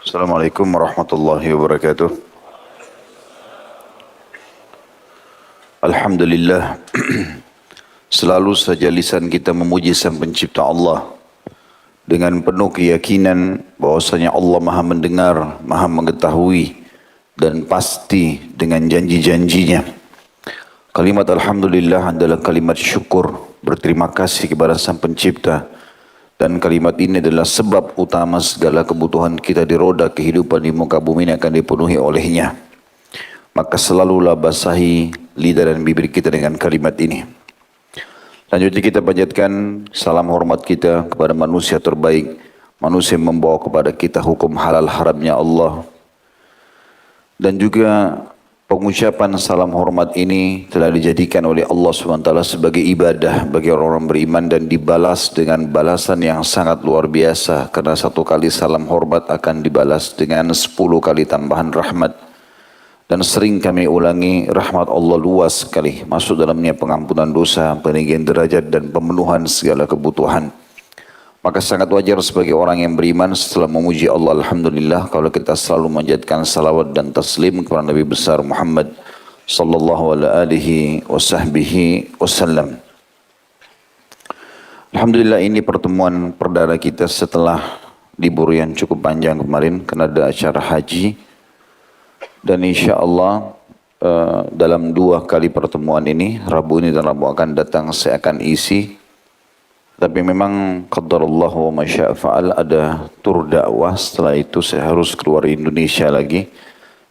Assalamualaikum warahmatullahi wabarakatuh. Alhamdulillah, selalu saja lisan kita memuji Sang Pencipta Allah dengan penuh keyakinan bahwasanya Allah Maha mendengar, Maha mengetahui dan pasti dengan janji-janjinya. Kalimat Alhamdulillah adalah kalimat syukur, berterima kasih kepada Sang Pencipta. Dan kalimat ini adalah sebab utama segala kebutuhan kita di roda kehidupan di muka bumi ini akan dipenuhi olehnya. Maka selalulah basahi lidah dan bibir kita dengan kalimat ini. Lanjutnya kita panjatkan salam hormat kita kepada manusia terbaik. Manusia yang membawa kepada kita hukum halal haramnya Allah. Dan juga pengucapan salam hormat ini telah dijadikan oleh Allah SWT sebagai ibadah bagi orang-orang beriman dan dibalas dengan balasan yang sangat luar biasa. Karena satu kali salam hormat akan dibalas dengan 10 kali tambahan rahmat. Dan sering kami ulangi, rahmat Allah luas sekali. Masuk dalamnya pengampunan dosa, peninggian derajat dan pemenuhan segala kebutuhan. Maka sangat wajar sebagai orang yang beriman setelah memuji Allah Alhamdulillah kalau kita selalu menjadikan salawat dan taslim kepada Nabi besar Muhammad sallallahu alaihi wasallam. Alhamdulillah ini pertemuan perdana kita setelah libur yang cukup panjang kemarin karena ada acara haji. Dan insya Allah dalam 2 kali pertemuan ini, Rabu ini dan Rabu akan datang saya akan isi. Tapi memang qadarullah wa masya' fa'al ada tur dakwah, setelah itu saya harus keluar Indonesia lagi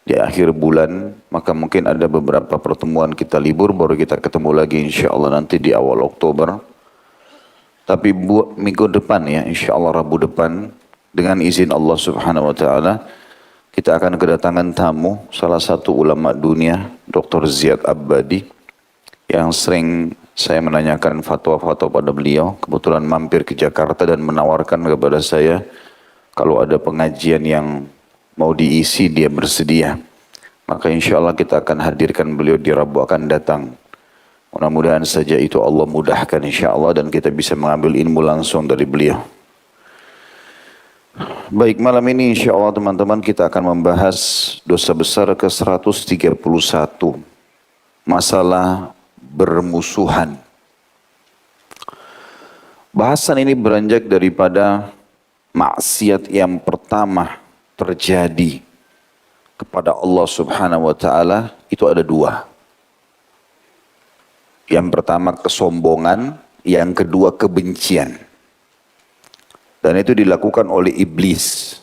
di akhir bulan, maka mungkin ada beberapa pertemuan kita libur baru kita ketemu lagi insyaallah nanti di awal Oktober. Tapi minggu depan ya, insyaallah Rabu depan dengan izin Allah Subhanahu wa taala kita akan kedatangan tamu salah satu ulama dunia, Dr. Ziyad Abadi, yang sering saya menanyakan fatwa-fatwa pada beliau. Kebetulan mampir ke Jakarta dan menawarkan kepada saya kalau ada pengajian yang mau diisi dia bersedia. Maka insya Allah kita akan hadirkan beliau di Rabu akan datang. Mudah-mudahan saja itu Allah mudahkan insya Allah dan kita bisa mengambil ilmu langsung dari beliau. Baik, malam ini insya Allah teman-teman kita akan membahas dosa besar ke-131. Masalah bermusuhan. Bahasan ini beranjak daripada maksiat yang pertama terjadi kepada Allah Subhanahu wa taala itu ada 2. Yang pertama kesombongan, yang kedua kebencian. Dan itu dilakukan oleh iblis.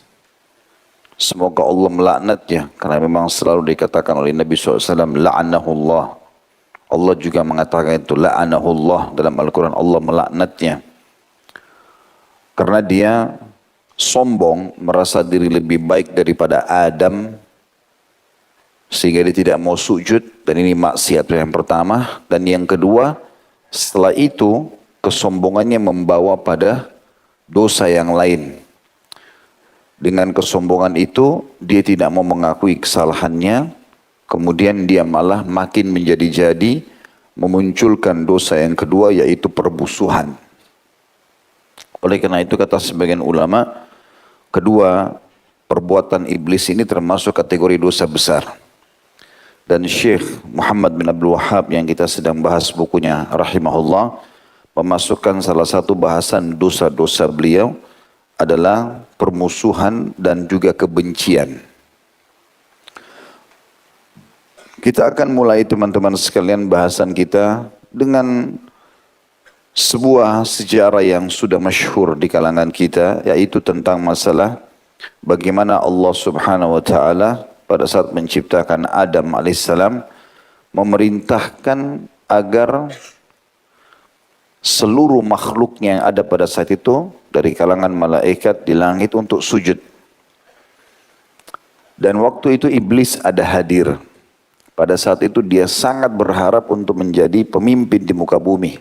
Semoga Allah melaknatnya karena memang selalu dikatakan oleh Nabi SAW la'anahullah. Allah juga mengatakan itu la'anahullah dalam Al-Quran, Allah melaknatnya. Karena dia sombong, merasa diri lebih baik daripada Adam, sehingga dia tidak mau sujud, dan ini maksiat yang pertama. Dan yang kedua, setelah itu kesombongannya membawa pada dosa yang lain. Dengan kesombongan itu, dia tidak mau mengakui kesalahannya, kemudian dia malah makin menjadi-jadi memunculkan dosa yang kedua yaitu permusuhan. Oleh karena itu kata sebagian ulama, kedua perbuatan iblis ini termasuk kategori dosa besar. Dan Syekh Muhammad bin Abdul Wahhab yang kita sedang bahas bukunya rahimahullah memasukkan salah satu bahasan dosa-dosa beliau adalah permusuhan dan juga kebencian. Kita akan mulai teman-teman sekalian bahasan kita dengan sebuah sejarah yang sudah masyhur di kalangan kita, yaitu tentang masalah bagaimana Allah Subhanahu wa taala pada saat menciptakan Adam alaihissalam memerintahkan agar seluruh makhluknya yang ada pada saat itu dari kalangan malaikat di langit untuk sujud. Dan waktu itu iblis ada hadir. Pada saat itu dia sangat berharap untuk menjadi pemimpin di muka bumi.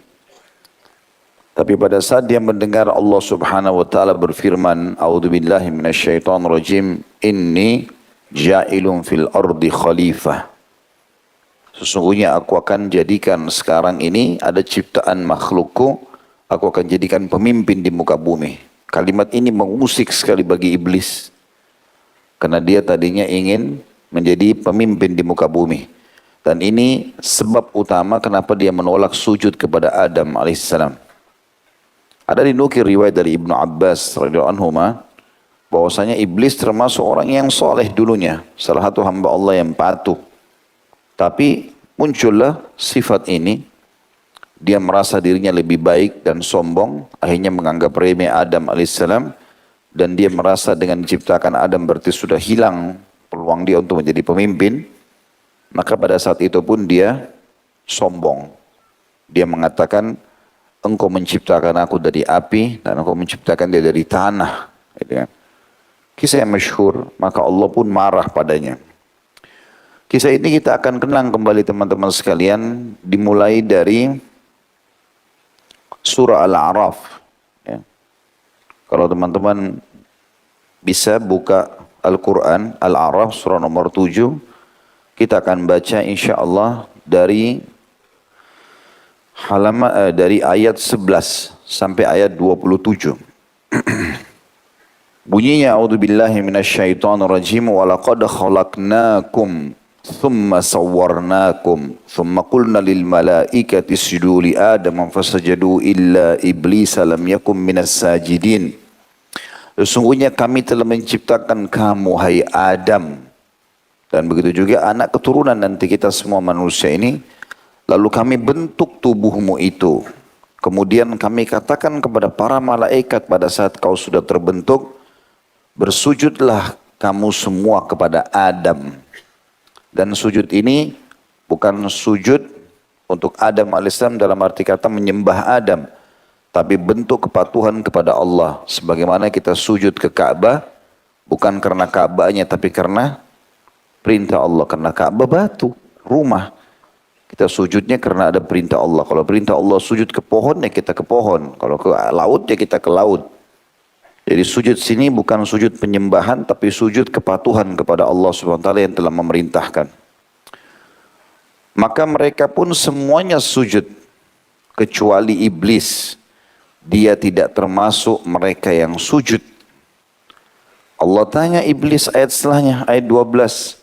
Tapi pada saat dia mendengar Allah Subhanahu wa taala berfirman, "A'udzubillahi minasyaitonirrajim, inni ja'ilun fil ardi khalifah." Sesungguhnya aku akan jadikan sekarang ini ada ciptaan makhlukku, aku akan jadikan pemimpin di muka bumi. Kalimat ini mengusik sekali bagi iblis. Karena dia tadinya ingin menjadi pemimpin di muka bumi. Dan ini sebab utama kenapa dia menolak sujud kepada Adam alaihissalam. Ada dinukil riwayat dari Ibnu Abbas radhiyallahu anhu bahwasanya iblis termasuk orang yang soleh dulunya. Salah satu hamba Allah yang patuh. Tapi muncullah sifat ini. Dia merasa dirinya lebih baik dan sombong. Akhirnya menganggap remeh Adam alaihissalam. Dan dia merasa dengan diciptakan Adam berarti sudah hilang peluang dia untuk menjadi pemimpin. Maka pada saat itu pun dia sombong. Dia mengatakan, engkau menciptakan aku dari api dan engkau menciptakan dia dari tanah. Gitu kan. Kisah yang masyhur, maka Allah pun marah padanya. Kisah ini kita akan kenang kembali teman-teman sekalian, dimulai dari surah Al-A'raf. Ya. Kalau teman-teman bisa buka Al-Quran, Al-A'raf surah nomor 7, kita akan baca insya Allah dari dari ayat 11 sampai ayat 27. Bunyinya a'udzubillahi minasyaitonirrajim wa laqad khalaqnakum thumma sawwarnakum thumma qulna lil malaikati isjudu li adam fasajadu illa iblis lam yakum minas sajidin. Sesungguhnya kami telah menciptakan kamu hai Adam, dan begitu juga anak keturunan nanti kita semua manusia ini. Lalu kami bentuk tubuhmu itu. Kemudian kami katakan kepada para malaikat pada saat kau sudah terbentuk, bersujudlah kamu semua kepada Adam. Dan sujud ini bukan sujud untuk Adam alaihissalam dalam arti kata menyembah Adam, tapi bentuk kepatuhan kepada Allah. Sebagaimana kita sujud ke Ka'bah, bukan karena Ka'bahnya, tapi karena perintah Allah. Karena Ka'bah batu, rumah. Kita sujudnya karena ada perintah Allah. Kalau perintah Allah sujud ke pohon, ya kita ke pohon. Kalau ke laut, ya kita ke laut. Jadi sujud sini bukan sujud penyembahan, tapi sujud kepatuhan kepada Allah SWT yang telah memerintahkan. Maka mereka pun semuanya sujud, kecuali iblis. Dia tidak termasuk mereka yang sujud. Allah tanya iblis ayat setelahnya, ayat 12.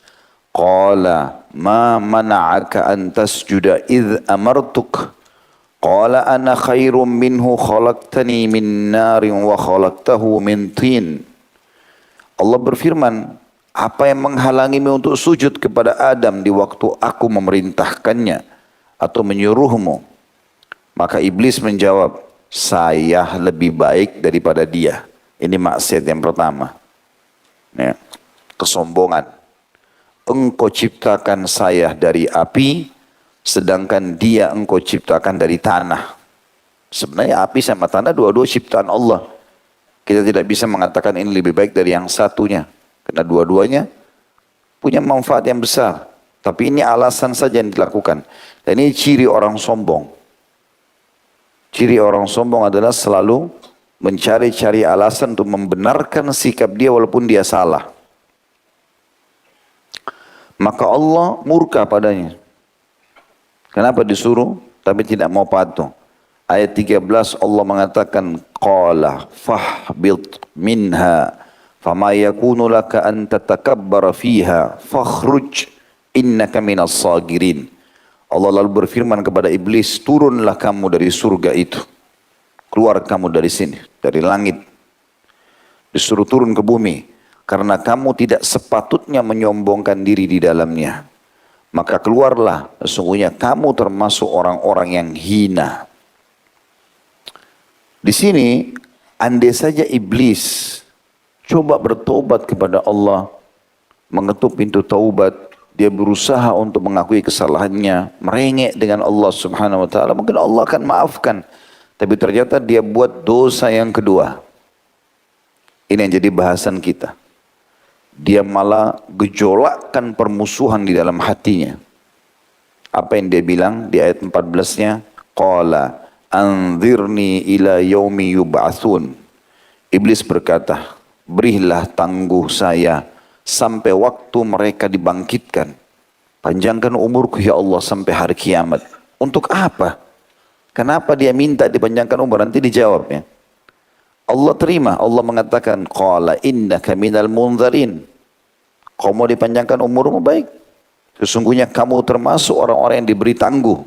Qala ma mana'aka an tasjuda idh amartuk. Qala ana khairum minhu khalaqtani min narin wa khalaqtahu min tin. Allah berfirman, apa yang menghalangimu untuk sujud kepada Adam di waktu aku memerintahkannya atau menyuruhmu? Maka iblis menjawab, saya lebih baik daripada dia. Ini maksiat yang pertama. Ya, kesombongan. Engkau ciptakan saya dari api, sedangkan dia engkau ciptakan dari tanah. Sebenarnya api sama tanah dua-dua ciptaan Allah. Kita tidak bisa mengatakan ini lebih baik dari yang satunya. Karena dua-duanya punya manfaat yang besar. Tapi ini alasan saja yang dilakukan. Dan ini ciri orang sombong. Ciri orang sombong adalah selalu mencari-cari alasan untuk membenarkan sikap dia walaupun dia salah. Maka Allah murka padanya. Kenapa disuruh tapi tidak mau patuh? Ayat 13 Allah mengatakan, qala fahbit minha fama yakunu laka an tatakabbara fiha fakhruj innaka minas sagirin. Allah lalu berfirman kepada iblis, turunlah kamu dari surga itu. Keluar kamu dari sini, dari langit. Disuruh turun ke bumi. Karena kamu tidak sepatutnya menyombongkan diri di dalamnya. Maka keluarlah, sesungguhnya kamu termasuk orang-orang yang hina. Di sini, andai saja iblis coba bertobat kepada Allah, mengetuk pintu taubat, dia berusaha untuk mengakui kesalahannya, merengek dengan Allah Subhanahu wa taala, mungkin Allah akan maafkan. Tapi ternyata dia buat dosa yang kedua. Ini yang jadi bahasan kita. Dia malah gejolakkan permusuhan di dalam hatinya. Apa yang dia bilang di ayat 14-nya? Qala anzirni ila yaumi yub'atsun. Iblis berkata, berilah tangguh saya sampai waktu mereka dibangkitkan. Panjangkan umurku ya Allah sampai hari kiamat. Untuk apa? Kenapa dia minta dipanjangkan umur? Nanti dijawabnya. Allah terima. Allah mengatakan, qala innaka minal munzarin. Kau mau dipanjangkan umurmu, baik. Sesungguhnya kamu termasuk orang-orang yang diberi tangguh.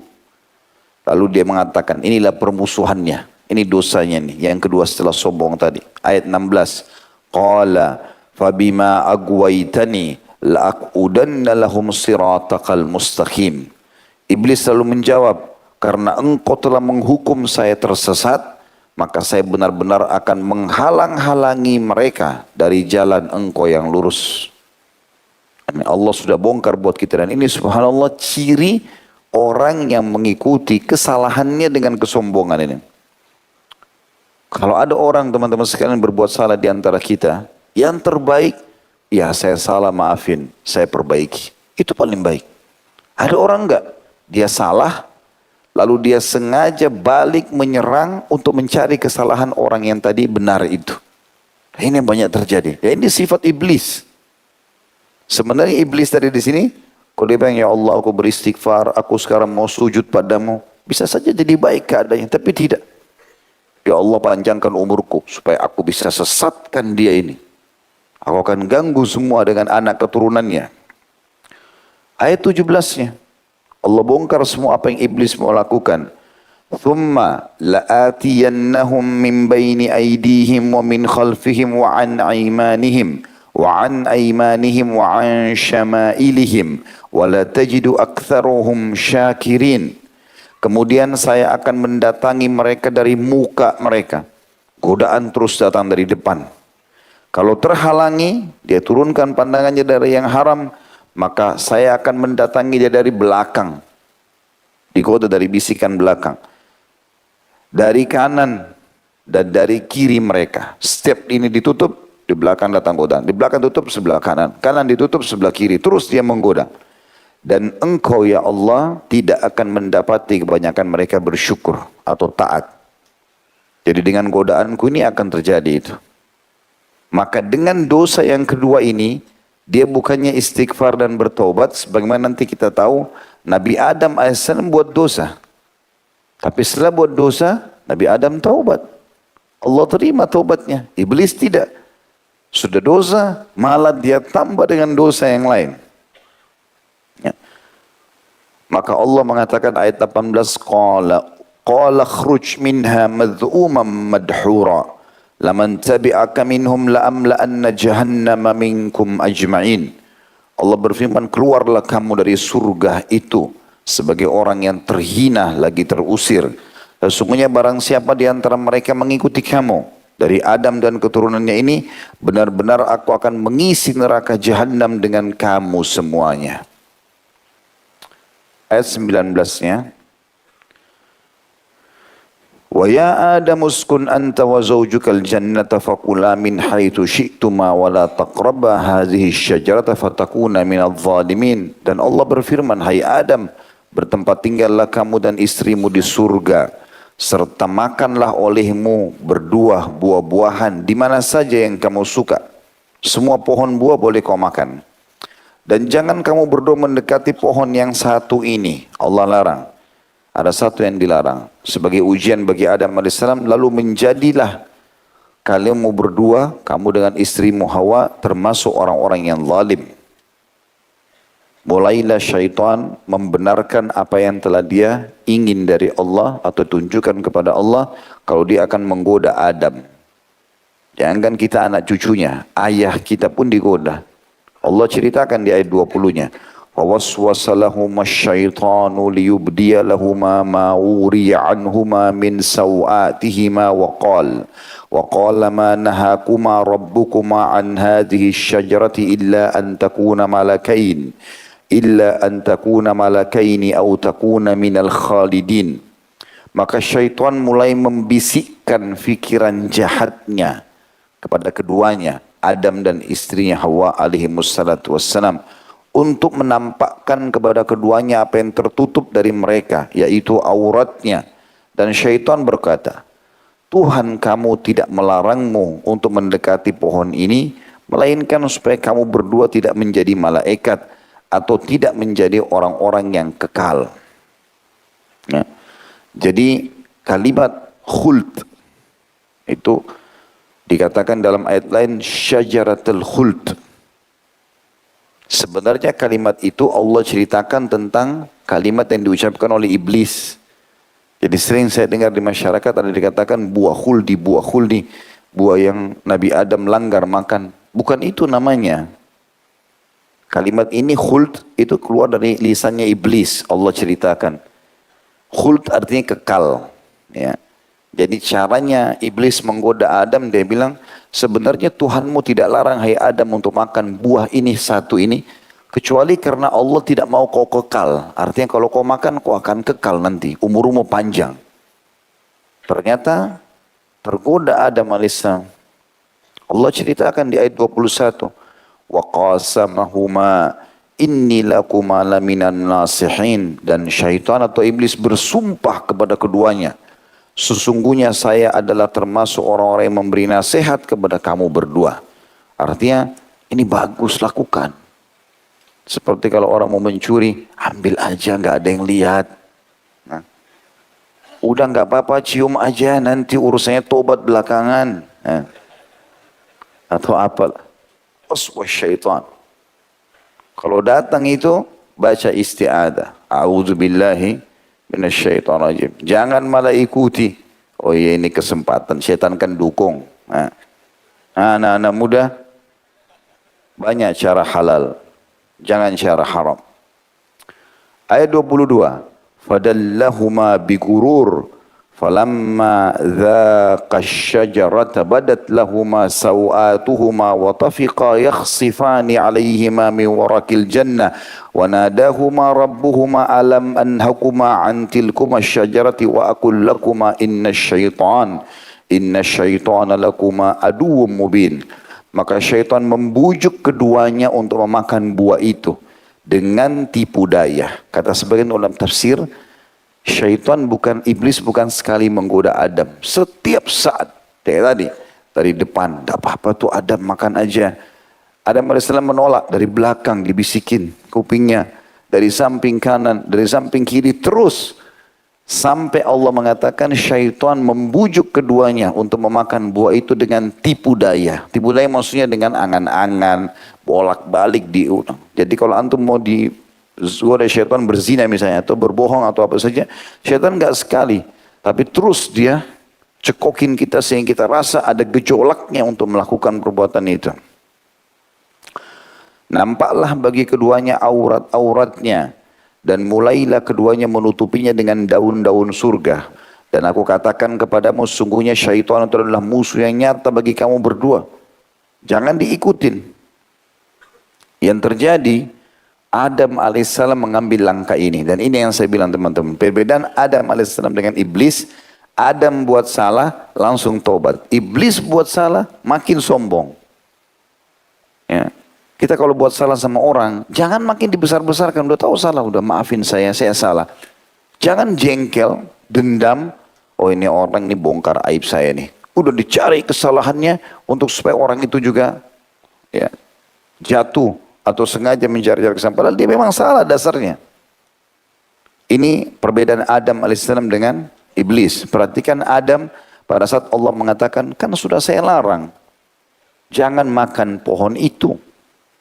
Lalu dia mengatakan, inilah permusuhannya. Ini dosanya nih. Yang kedua setelah sombong tadi. Ayat 16. Qala fabima agwaitani la'akudanna lahum siratakal mustaqim. Iblis lalu menjawab, karena engkau telah menghukum saya tersesat, maka saya benar-benar akan menghalang-halangi mereka dari jalan engkau yang lurus. Allah sudah bongkar buat kita, dan ini subhanallah ciri orang yang mengikuti kesalahannya dengan kesombongan ini. Kalau ada orang teman-teman sekalian berbuat salah di antara kita, yang terbaik, ya saya salah maafin, saya perbaiki. Itu paling baik. Ada orang enggak, dia salah, lalu dia sengaja balik menyerang untuk mencari kesalahan orang yang tadi benar itu. Ini yang banyak terjadi. Ya, ini sifat iblis. Sebenarnya iblis tadi di sini, kalau dia bilang, ya Allah aku beristighfar, aku sekarang mau sujud padamu, bisa saja jadi baik keadaannya, tapi tidak. Ya Allah panjangkan umurku supaya aku bisa sesatkan dia ini. Aku akan ganggu semua dengan anak keturunannya. Ayat 17-nya. Allah bongkar semua apa yang iblis mau lakukan. Thumma la'atiyannahum min baini aydihim wa min khalfihim wa an aymanihim wa an aymanihim wa an syama'ilihim wa la tajidu aktsaruhum syakirin. Kemudian saya akan mendatangi mereka dari muka mereka. Godaan terus datang dari depan. Kalau terhalangi, dia turunkan pandangannya dari yang haram, maka saya akan mendatangi dia dari belakang. Digoda dari bisikan belakang. Dari kanan dan dari kiri mereka. Setiap ini ditutup, di belakang datang godaan. Di belakang tutup, sebelah kanan. Kanan ditutup, sebelah kiri. Terus dia menggoda. Dan engkau ya Allah tidak akan mendapati kebanyakan mereka bersyukur atau taat. Jadi dengan godaanku ini akan terjadi itu. Maka dengan dosa yang kedua ini, dia bukannya istighfar dan bertobat. Sebagaimana nanti kita tahu, Nabi Adam AS buat dosa. Tapi setelah buat dosa, Nabi Adam taubat. Allah terima taubatnya. Iblis tidak. Sudah dosa, malah dia tambah dengan dosa yang lain. Ya. Maka Allah mengatakan ayat 18, Qala khruj minha madhu'umam madhura. Laman tabi'aka minhum la'amla'anna jahannama minkum ajma'in. Allah berfirman, keluarlah kamu dari surga itu sebagai orang yang terhina lagi terusir. Sesungguhnya barang siapa di antara mereka mengikuti kamu dari Adam dan keturunannya ini, benar-benar aku akan mengisi neraka Jahannam dengan kamu semuanya. Ayat 19-nya. Wa ya Adam uskun anta wa zawjukal jannata fakula min haitsu syi'tuma wa la taqraba hadhihi syajarata fatakuna minadh dhalimin. Dan Allah berfirman, hai Adam, bertempat tinggallah kamu dan istrimu di surga, serta makanlah olehmu berdua buah-buahan di mana saja yang kamu suka. Semua pohon buah boleh kau makan. Dan jangan kamu berdua mendekati pohon yang satu ini. Allah larang. Ada satu yang dilarang. Sebagai ujian bagi Adam AS, lalu menjadilah kalian berdua, kamu dengan istrimu Hawa, termasuk orang-orang yang zalim. Mulailah syaitan membenarkan apa yang telah dia ingin dari Allah atau tunjukkan kepada Allah kalau dia akan menggoda Adam. Jangan kita anak cucunya, ayah kita pun digoda. Allah ceritakan di ayat 20-nya. فَوَسْوَسَ لَهُمَا الشَّيْطَانُ لِيُبْدِيَ لَهُمَا مَا وُرِيَ عَنْهُمَا مِنْ سَوْآتِهِمَا وَقَالَ مَا نَهَاكُمَا رَبُّكُمَا عَنْ هَذِهِ الشَّجَرَةِ إِلَّا أَنْ تَكُونَ مَلَكَيْنِ أَوْ تَكُونَ مِنَ الْخَالِدِينَ. Maka syaitan mulai membisikkan fikiran jahatnya kepada keduanya, Adam dan istrinya Hawa alaihimussalatu wassalam, untuk menampakkan kepada keduanya apa yang tertutup dari mereka, yaitu auratnya. Dan syaitan berkata, Tuhan kamu tidak melarangmu untuk mendekati pohon ini, melainkan supaya kamu berdua tidak menjadi malaikat atau tidak menjadi orang-orang yang kekal. Ya. Jadi kalimat khuld itu Dikatakan dalam ayat lain syajaratul khuld. Sebenarnya kalimat itu Allah ceritakan tentang kalimat yang diucapkan oleh iblis. Jadi sering saya dengar di masyarakat ada dikatakan buah khuldi, buah yang Nabi Adam langgar makan. Bukan itu namanya. Kalimat ini khuld itu keluar dari lisannya iblis, Allah ceritakan. Khuld artinya kekal. Ya. Jadi caranya iblis menggoda Adam, dia bilang, sebenarnya Tuhanmu tidak larang hai Adam untuk makan buah ini satu ini, kecuali karena Allah tidak mau kau kekal. Artinya kalau kau makan kau akan kekal nanti, umurmu panjang. Ternyata tergoda Adam alaihissalam. Allah ceritakan di ayat 21. Wa qasamahuma inni lakuma laminan nasihin. Dan syaitan atau iblis bersumpah kepada keduanya. Sesungguhnya saya adalah termasuk orang-orang yang memberi nasihat kepada kamu berdua. Artinya ini bagus lakukan. Seperti kalau orang mau mencuri, ambil aja nggak ada yang lihat. Nah, udah nggak apa-apa cium aja nanti urusannya tobat belakangan. Nah, atau apa? Waswas syaitan. Kalau datang itu baca isti'adah. A'udzubillahi minasyaitonirrajim. Jangan malah ikuti. Oh iya ini kesempatan. Syaitan kan dukung. Nah, anak-anak muda banyak cara halal. Jangan cara haram. Ayat 22. Fadallahuma bigurur. Falamma dhaqa asyajarata badat lahuma sawatuhuma wa tafiqa yakhsifani alaihima min warakil jannah wa nadahuma rabbuhuma alam anhakuma an tilkuma asyajarati wa aqul lakuma inna syaitana lakuma aduwwum mubin. Maka syaitan membujuk keduanya untuk memakan buah itu dengan tipu daya. Kata sebagian ulama tafsir, syaitan bukan, iblis bukan sekali menggoda Adam. Setiap saat, kayak tadi, dari depan, tak apa-apa tuh Adam makan aja. Adam AS menolak, dari belakang dibisikin kupingnya, dari samping kanan, dari samping kiri, terus. Sampai Allah mengatakan syaitan membujuk keduanya untuk memakan buah itu dengan tipu daya. Tipu daya maksudnya dengan angan-angan, bolak-balik diulang. Jadi kalau antum mau digoda syaitan berzina misalnya, atau berbohong atau apa saja, syaitan enggak sekali. Tapi terus dia cekokin kita sehingga kita rasa ada gejolaknya untuk melakukan perbuatan itu. Nampaklah bagi keduanya aurat-auratnya. Dan mulailah keduanya menutupinya dengan daun-daun surga. Dan aku katakan kepadamu, sungguhnya syaitan itu adalah musuh yang nyata bagi kamu berdua. Jangan diikutin. Yang terjadi, Adam alaihissalam mengambil langkah ini. Dan ini yang saya bilang teman-teman. Perbedaan Adam alaihissalam dengan iblis. Adam buat salah, langsung tobat. Iblis buat salah, makin sombong. Ya. Kita kalau buat salah sama orang, jangan makin dibesar-besarkan. Udah tahu salah, udah maafin saya salah. Jangan jengkel, dendam. Oh ini orang ini bongkar aib saya nih. Udah dicari kesalahannya untuk supaya orang itu juga ya, jatuh atau sengaja mencari-cari kesalahan. Padahal dia memang salah dasarnya. Ini perbedaan Adam alaihissalam dengan iblis. Perhatikan Adam pada saat Allah mengatakan, kan sudah saya larang. Jangan makan pohon itu.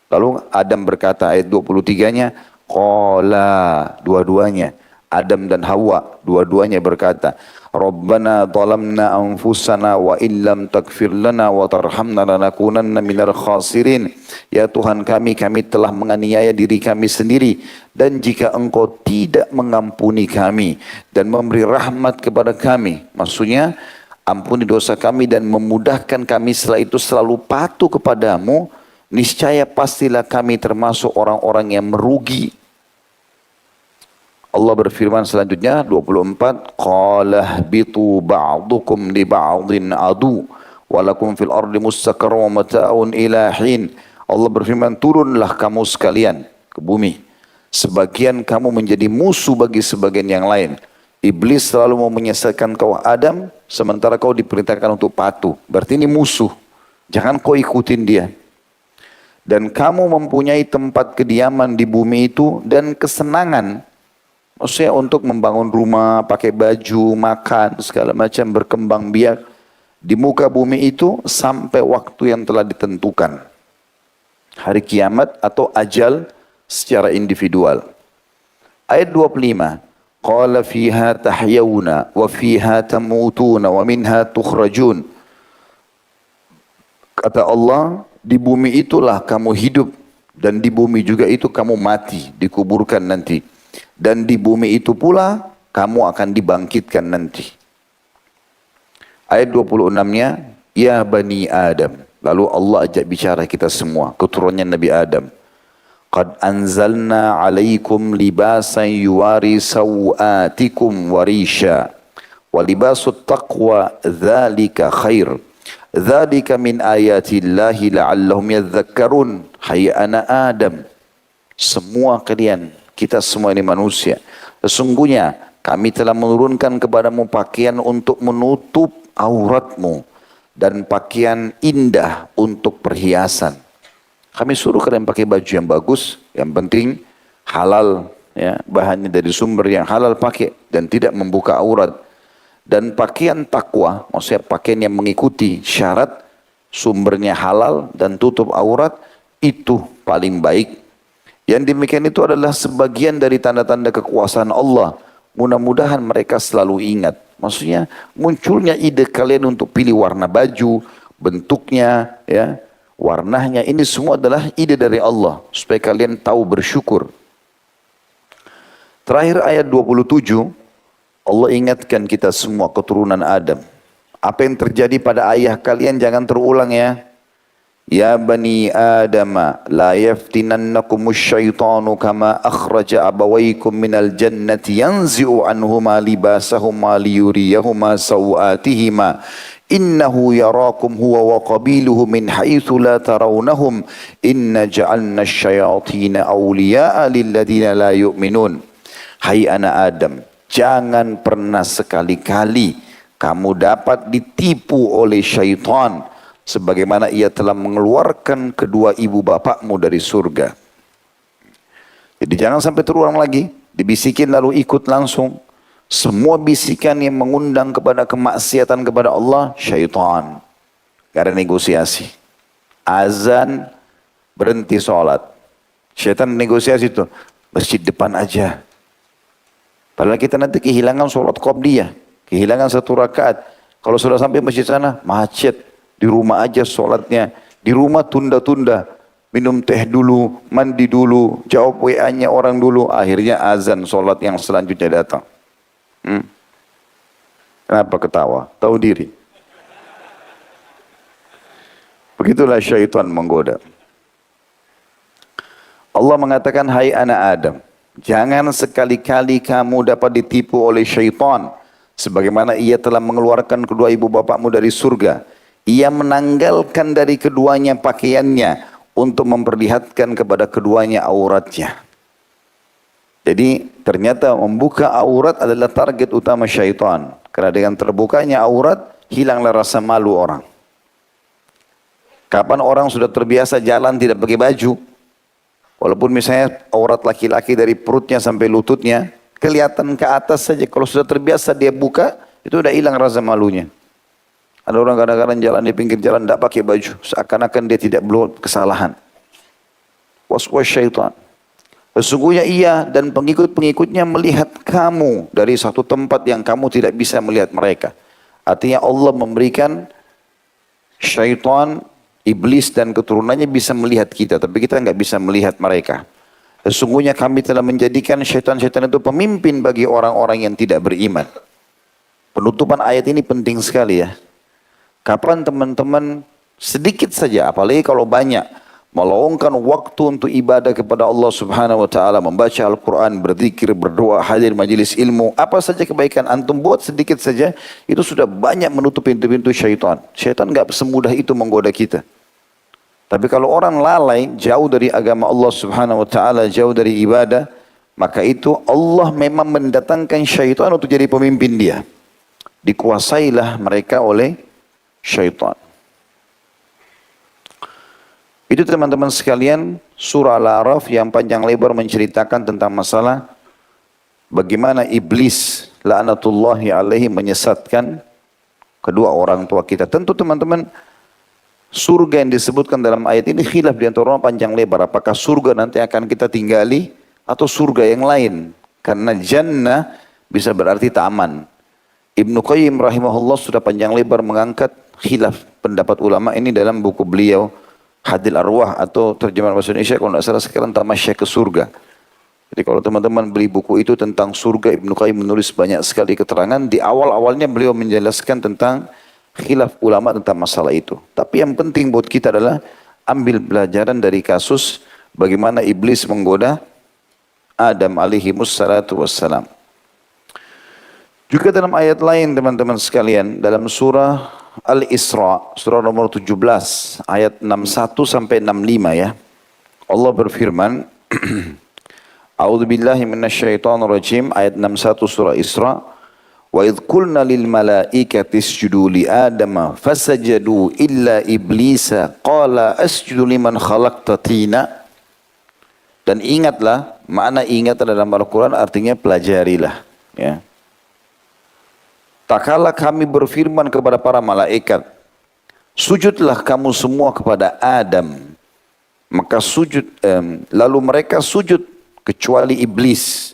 Lalu Adam berkata ayat 23-nya, qala, dua-duanya, Adam dan Hawa, dua-duanya berkata, Rabbana zalamna anfusana wa illam takfir lana wa tarhamna lanakunanna minal khasirin. Ya Tuhan kami telah menganiaya diri kami sendiri. Dan jika engkau tidak mengampuni kami dan memberi rahmat kepada kami, maksudnya ampuni dosa kami dan memudahkan kami setelah itu selalu patuh kepadamu, niscaya pastilah kami termasuk orang-orang yang merugi. Allah berfirman selanjutnya 24, qala bitu ba'dukum li ba'din adu walakum fil ardi mustaqarrun wa mata'un ila hin. Allah berfirman, turunlah kamu sekalian ke bumi. Sebagian kamu menjadi musuh bagi sebagian yang lain. Iblis selalu mau menyesatkan kau Adam, sementara kau diperintahkan untuk patuh. Berarti ini musuh. Jangan kau ikutin dia. Dan kamu mempunyai tempat kediaman di bumi itu dan kesenangan. Maksudnya untuk membangun rumah, pakai baju, makan, segala macam, berkembang biak. di muka bumi itu sampai waktu yang telah ditentukan. Hari kiamat atau ajal secara individual. Ayat 25. Qala fiha tahyawna wa fiha tamutuna wa minha tukhrajun. Kata Allah, di bumi itulah kamu hidup dan di bumi juga itu kamu mati, dikuburkan nanti. Dan di bumi itu pula kamu akan dibangkitkan nanti. Ayat 26-nya, ya bani Adam. Lalu Allah ajak bicara kita semua, keturunannya Nabi Adam. Qad anzalna alaikum libasan yuwari sawatikum warisha. Wa libasut taqwa dhalika khair. Dhalika min ayatillahi la'allahum yadhakkarun. Hai anak Adam. Semua kalian, kita semua ini manusia. Sesungguhnya kami telah menurunkan kepadamu pakaian untuk menutup auratmu. Dan pakaian indah untuk perhiasan. Kami suruh kalian pakai baju yang bagus, yang penting halal, ya, bahannya dari sumber yang halal pakai dan tidak membuka aurat. Dan pakaian takwa, maksudnya pakaian yang mengikuti syarat, sumbernya halal dan tutup aurat, itu paling baik. Yang demikian itu adalah sebagian dari tanda-tanda kekuasaan Allah. Mudah-mudahan mereka selalu ingat. Maksudnya munculnya ide kalian untuk pilih warna baju, bentuknya, ya, warnanya, ini semua adalah ide dari Allah supaya kalian tahu bersyukur. Terakhir ayat 27, Allah ingatkan kita semua keturunan Adam. Apa yang terjadi pada ayah kalian jangan terulang ya. Ya bani Adam, la yaftinannakumus syaitanu kama akhraja abawaykum minal jannati yanzi'u anhuma libasahuma liyuriyahuma sawatihima. Innahu yarakum huwa wa qabiluhu min haitsu la tarawnahum. Inna ja'alna asyayatina awliya'a lilladina la yu'minun. Hai anak Adam, jangan pernah sekali-kali kamu dapat ditipu oleh syaitan. Sebagaimana ia telah mengeluarkan kedua ibu bapakmu dari surga. Jadi jangan sampai terulang lagi. Dibisikin lalu ikut langsung. Semua bisikan yang mengundang kepada kemaksiatan kepada Allah, syaitan. Gak ada negosiasi. Azan, berhenti sholat. Syaitan negosiasi itu. Masjid depan aja. Padahal kita nanti kehilangan sholat qabliyah. Kehilangan satu rakaat. Kalau sudah sampai masjid sana, macet. Di rumah aja sholatnya. Di rumah tunda-tunda. Minum teh dulu, mandi dulu, jawab WA-nya orang dulu. Akhirnya azan sholat yang selanjutnya datang. Kenapa ketawa? Tahu diri. Begitulah syaitan menggoda. Allah mengatakan, hai anak Adam, jangan sekali-kali kamu dapat ditipu oleh syaitan. Sebagaimana ia telah mengeluarkan kedua ibu bapakmu dari surga. Ia menanggalkan dari keduanya pakaiannya untuk memperlihatkan kepada keduanya auratnya. Jadi ternyata membuka aurat adalah target utama syaitan. Karena dengan terbukanya aurat, hilanglah rasa malu orang. Kapan orang sudah terbiasa jalan tidak pakai baju, walaupun misalnya aurat laki-laki dari perutnya sampai lututnya, kelihatan ke atas saja. Kalau sudah terbiasa dia buka, itu udah hilang rasa malunya. Ada orang kadang-kadang jalan di pinggir jalan tidak pakai baju. Seakan-akan dia tidak belum kesalahan. Was-was syaitan. Sesungguhnya ia dan pengikut-pengikutnya melihat kamu dari satu tempat yang kamu tidak bisa melihat mereka. Artinya Allah memberikan syaitan, iblis dan keturunannya bisa melihat kita. Tapi kita nggak bisa melihat mereka. Sesungguhnya kami telah menjadikan syaitan-syaitan itu pemimpin bagi orang-orang yang tidak beriman. Penutupan ayat ini penting sekali ya. Kapan teman-teman sedikit saja, apalagi kalau banyak, meluangkan waktu untuk ibadah kepada Allah Subhanahu wa taala, membaca Al-Qur'an, berzikir, berdoa, hadir majelis ilmu, apa saja kebaikan antum buat sedikit saja, itu sudah banyak menutup pintu-pintu syaitan. Syaitan enggak semudah itu menggoda kita. Tapi kalau orang lalai, jauh dari agama Allah Subhanahu wa taala, jauh dari ibadah, maka itu Allah memang mendatangkan syaitan untuk jadi pemimpin dia. Dikuasailah mereka oleh syaitan. Itu teman-teman sekalian surah Al-A'raf yang panjang lebar menceritakan tentang masalah bagaimana iblis laknatullahi alaihi menyesatkan kedua orang tua kita. Tentu teman-teman, surga yang disebutkan dalam ayat ini khilaf di antara orang panjang lebar. Apakah surga nanti akan kita tinggali atau surga yang lain? Karena jannah bisa berarti taman. Ibnu Qayyim rahimahullah sudah panjang lebar mengangkat khilaf pendapat ulama ini dalam buku beliau Hadil Arwah atau terjemahan bahasa Indonesia kalau tidak salah sekarang Tamasya ke Surga. Jadi kalau teman-teman beli buku itu tentang surga, Ibnu Qayyim menulis banyak sekali keterangan. Di awal-awalnya beliau menjelaskan tentang khilaf ulama tentang masalah itu. Tapi yang penting buat kita adalah ambil pelajaran dari kasus bagaimana iblis menggoda Adam alaihi wassalatu wassalam. Juga dalam ayat lain teman-teman sekalian, dalam surah Al-Isra, surah nomor 17, ayat 61 sampai 65 ya. Allah berfirman, A'udzu billahi minasyaitonir rajim, ayat 61 surah Isra. Wa idz qulna lil malaikati isjudu li Adama fasajadu illa iblisa qala asjudu liman khalaqta tina. Dan ingatlah, makna ingat dalam Al-Quran artinya pelajarilah. Ya. Tak kala kami berfirman kepada para malaikat, sujudlah kamu semua kepada Adam. Maka lalu mereka sujud kecuali iblis.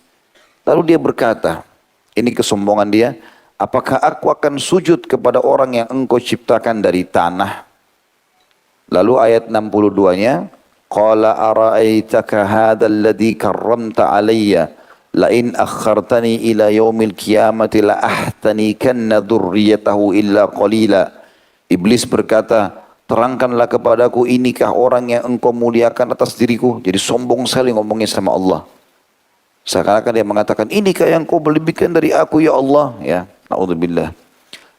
Lalu dia berkata, ini kesombongan dia, apakah aku akan sujud kepada orang yang engkau ciptakan dari tanah? Lalu ayat 62-nya, Qala ara'aitaka hadha alladhi karramta alayya la in akhartani ila yaumil qiyamati la ahtanikanna dzurriyyatahu illa qalila. Iblis berkata, terangkanlah kepadaku, inikah orang yang engkau muliakan atas diriku? Jadi sombong sekali ngomongnya sama Allah. Seakan-akan dia mengatakan, inikah yang kau berlebihkan dari aku ya Allah? Ya, na'udzubillah.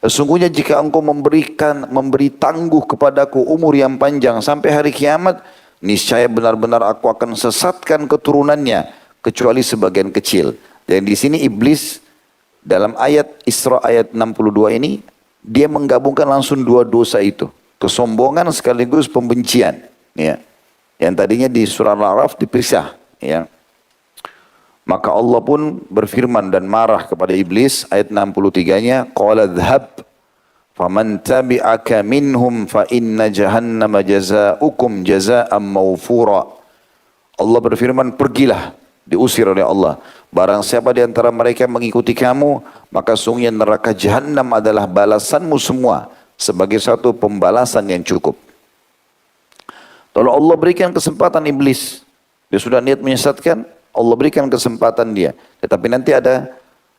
Sesungguhnya jika engkau memberi tangguh kepadaku umur yang panjang sampai hari kiamat, niscaya benar-benar aku akan sesatkan keturunannya kecuali sebagian kecil. Dan di sini iblis dalam ayat Isra ayat 62 ini dia menggabungkan langsung dua dosa itu, kesombongan sekaligus pembencian. Ya, yang tadinya di surah Al-A'raf dipisah. Ya, maka Allah pun berfirman dan marah kepada iblis ayat 63-nya, Qala dhhab faman tabi'aka minhum fa inna jahannama jazaukum jazaa'an mawfura. Allah berfirman, pergilah, diusir oleh Allah. Barang siapa di antara mereka mengikuti kamu, maka sungguhnya neraka Jahannam adalah balasanmu semua sebagai satu pembalasan yang cukup. Lalu Allah berikan kesempatan iblis. Dia sudah niat menyesatkan, Allah berikan kesempatan dia. Tetapi nanti ada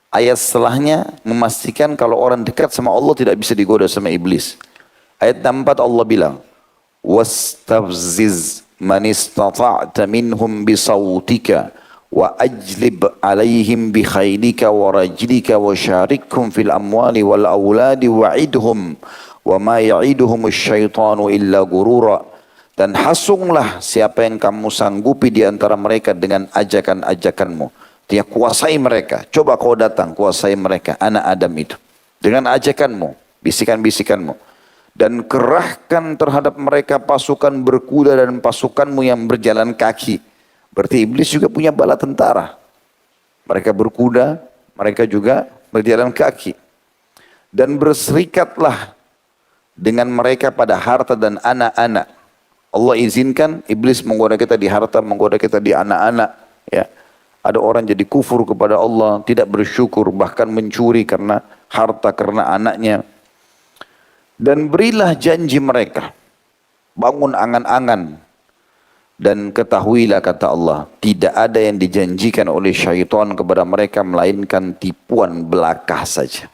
ayat setelahnya memastikan kalau orang dekat sama Allah tidak bisa digoda sama iblis. Ayat 64 Allah bilang, "Wastafziz man istata'ta minhum bisawtika wa ajlib alaihim bi khaylika wa rajlika wa syarikhum fil amwali wal auladi wa'idhum wa ma ya'iduhum asyaitanu illa gurura." Dan hasunglah siapa yang kamu sanggupi di antara mereka dengan ajakan-ajakanmu. Dia kuasai mereka. Coba kau datang kuasai mereka, anak Adam itu. Dengan ajakanmu, bisikan-bisikanmu. Dan kerahkan terhadap mereka pasukan berkuda dan pasukanmu yang berjalan kaki. Berarti iblis juga punya bala tentara. Mereka berkuda, mereka juga berjalan kaki. Dan berserikatlah dengan mereka pada harta dan anak-anak. Allah izinkan iblis menggoda kita di harta, menggoda kita di anak-anak. Ya. Ada orang jadi kufur kepada Allah, tidak bersyukur, bahkan mencuri karena harta, karena anaknya. Dan berilah janji mereka, bangun angan-angan. Dan ketahuilah kata Allah, tidak ada yang dijanjikan oleh syaitan kepada mereka melainkan tipuan belaka saja.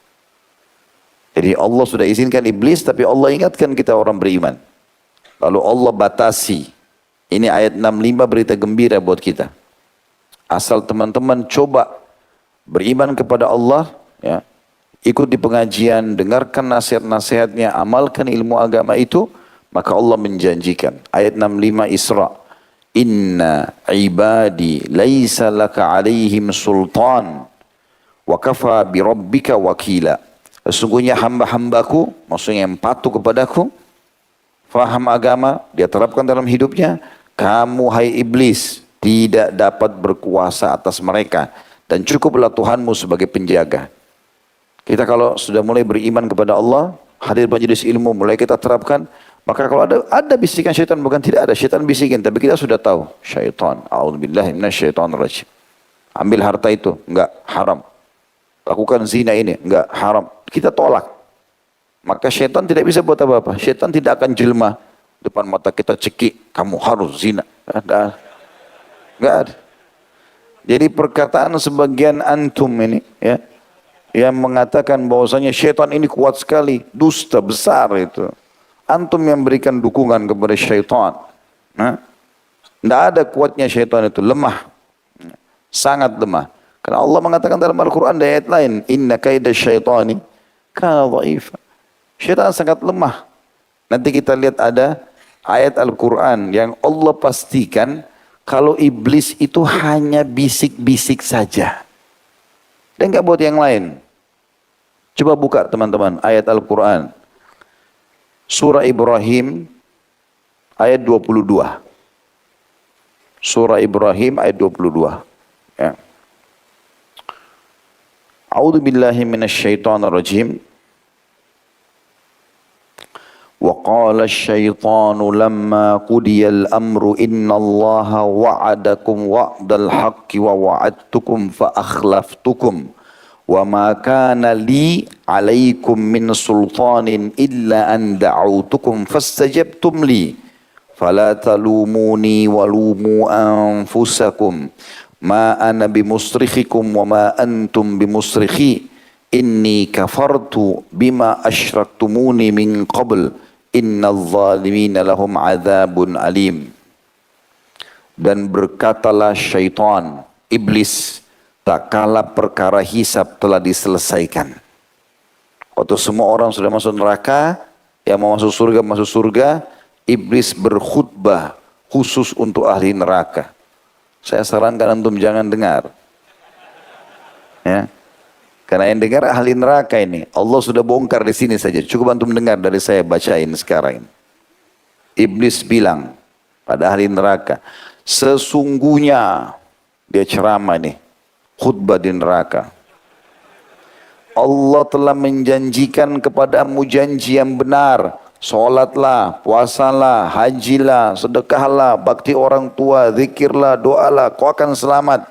Jadi Allah sudah izinkan iblis, tapi Allah ingatkan kita orang beriman. Lalu Allah batasi. Ini ayat 65 berita gembira buat kita. Asal teman-teman coba beriman kepada Allah, ya, ikut di pengajian, dengarkan nasihat-nasihatnya, amalkan ilmu agama itu, maka Allah menjanjikan. Ayat 65 Isra. Inna ibadi laisa laka alaihim sultan wa kafa bi rabbika wakila. Sesungguhnya hamba-hambaku, maksudnya yang patuh kepadaku, faham agama, dia terapkan dalam hidupnya, kamu hai iblis tidak dapat berkuasa atas mereka dan cukuplah Tuhanmu sebagai penjaga. Kita kalau sudah mulai beriman kepada Allah, hadir majelis ilmu, mulai kita terapkan. Maka kalau ada bisikan syaitan, bukan tidak ada, syaitan bisikin, tapi kita sudah tahu, syaitan, a'udzubillahi minasyaitonirrajim. Ambil harta itu, enggak, haram. Lakukan zina ini, enggak, haram. Kita tolak. Maka syaitan tidak bisa buat apa-apa. Syaitan tidak akan jelma depan mata kita cekik, kamu harus zina. Enggak ada. Jadi perkataan sebagian antum ini, ya, yang mengatakan bahwasanya syaitan ini kuat sekali, dusta besar itu. Antum yang berikan dukungan kepada syaitan. Tidak ada kuatnya syaitan itu, lemah. Sangat lemah. Karena Allah mengatakan dalam Al-Quran di ayat lain, inna kaida syaitani kana dha'ifa. Syaitan sangat lemah. Nanti kita lihat ada ayat Al-Quran yang Allah pastikan kalau iblis itu hanya bisik-bisik saja. Dan enggak buat yang lain. Coba buka teman-teman ayat Al-Quran. Surah Ibrahim ayat 22. Surah Ibrahim ayat 22. Ya. A'udzu billahi minasyaitonir rajim. Wa qala asy-syaitanu lamma qudiyal amru innallaha wa'adakum wa'dal haqqi wa wa'adtukum fa akhlaftukum. وَمَا كَانَ لِي عَلَيْكُمْ مِنْ سُلْطَانٍ إِلَّا أَنْ دَعَوْتُكُمْ فَاسْتَجَبْتُمْ لِي فَلَا تَلُومُونِي وَلُومُوا أَنفُسَكُمْ مَا أَنَا بِمُصْرِخِكُمْ وَمَا أَنْتُمْ بِمُصْرِخِي إِنِّي كَفَرْتُ بِمَا أَشْرَكْتُمُونِي مِنْ قَبْلِ إِنَّ الظَّالِمِينَ لَهُمْ عَذَابٌ أَلِيمٌ. Dan berkatalah syaitan, iblis, tak kala perkara hisab telah diselesaikan. Waktu semua orang sudah masuk neraka, yang mau masuk surga, iblis berkhutbah khusus untuk ahli neraka. Saya sarankan antum jangan dengar. Ya. Karena yang dengar ahli neraka ini, Allah sudah bongkar di sini saja. Cukup antum dengar dari saya bacain sekarang. Iblis bilang pada ahli neraka, sesungguhnya dia ceramah nih. Khutbah di neraka. Allah telah menjanjikan kepadamu janji yang benar. Salatlah, puasalah, hajilah, sedekahlah, bakti orang tua, zikirlah, doalah, kau akan selamat.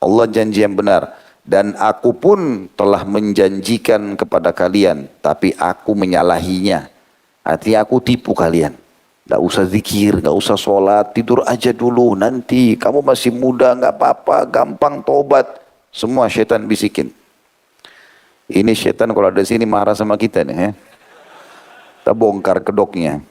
Allah janji yang benar. Dan aku pun telah menjanjikan kepada kalian, tapi aku menyalahinya. Artinya aku tipu kalian. Gak usah zikir, gak usah sholat, tidur aja dulu. Nanti kamu masih muda, gak apa-apa, gampang tobat. Semua syaitan bisikin. Ini syaitan kalau ada di sini marah sama kita nih. Ya. Kita bongkar kedoknya.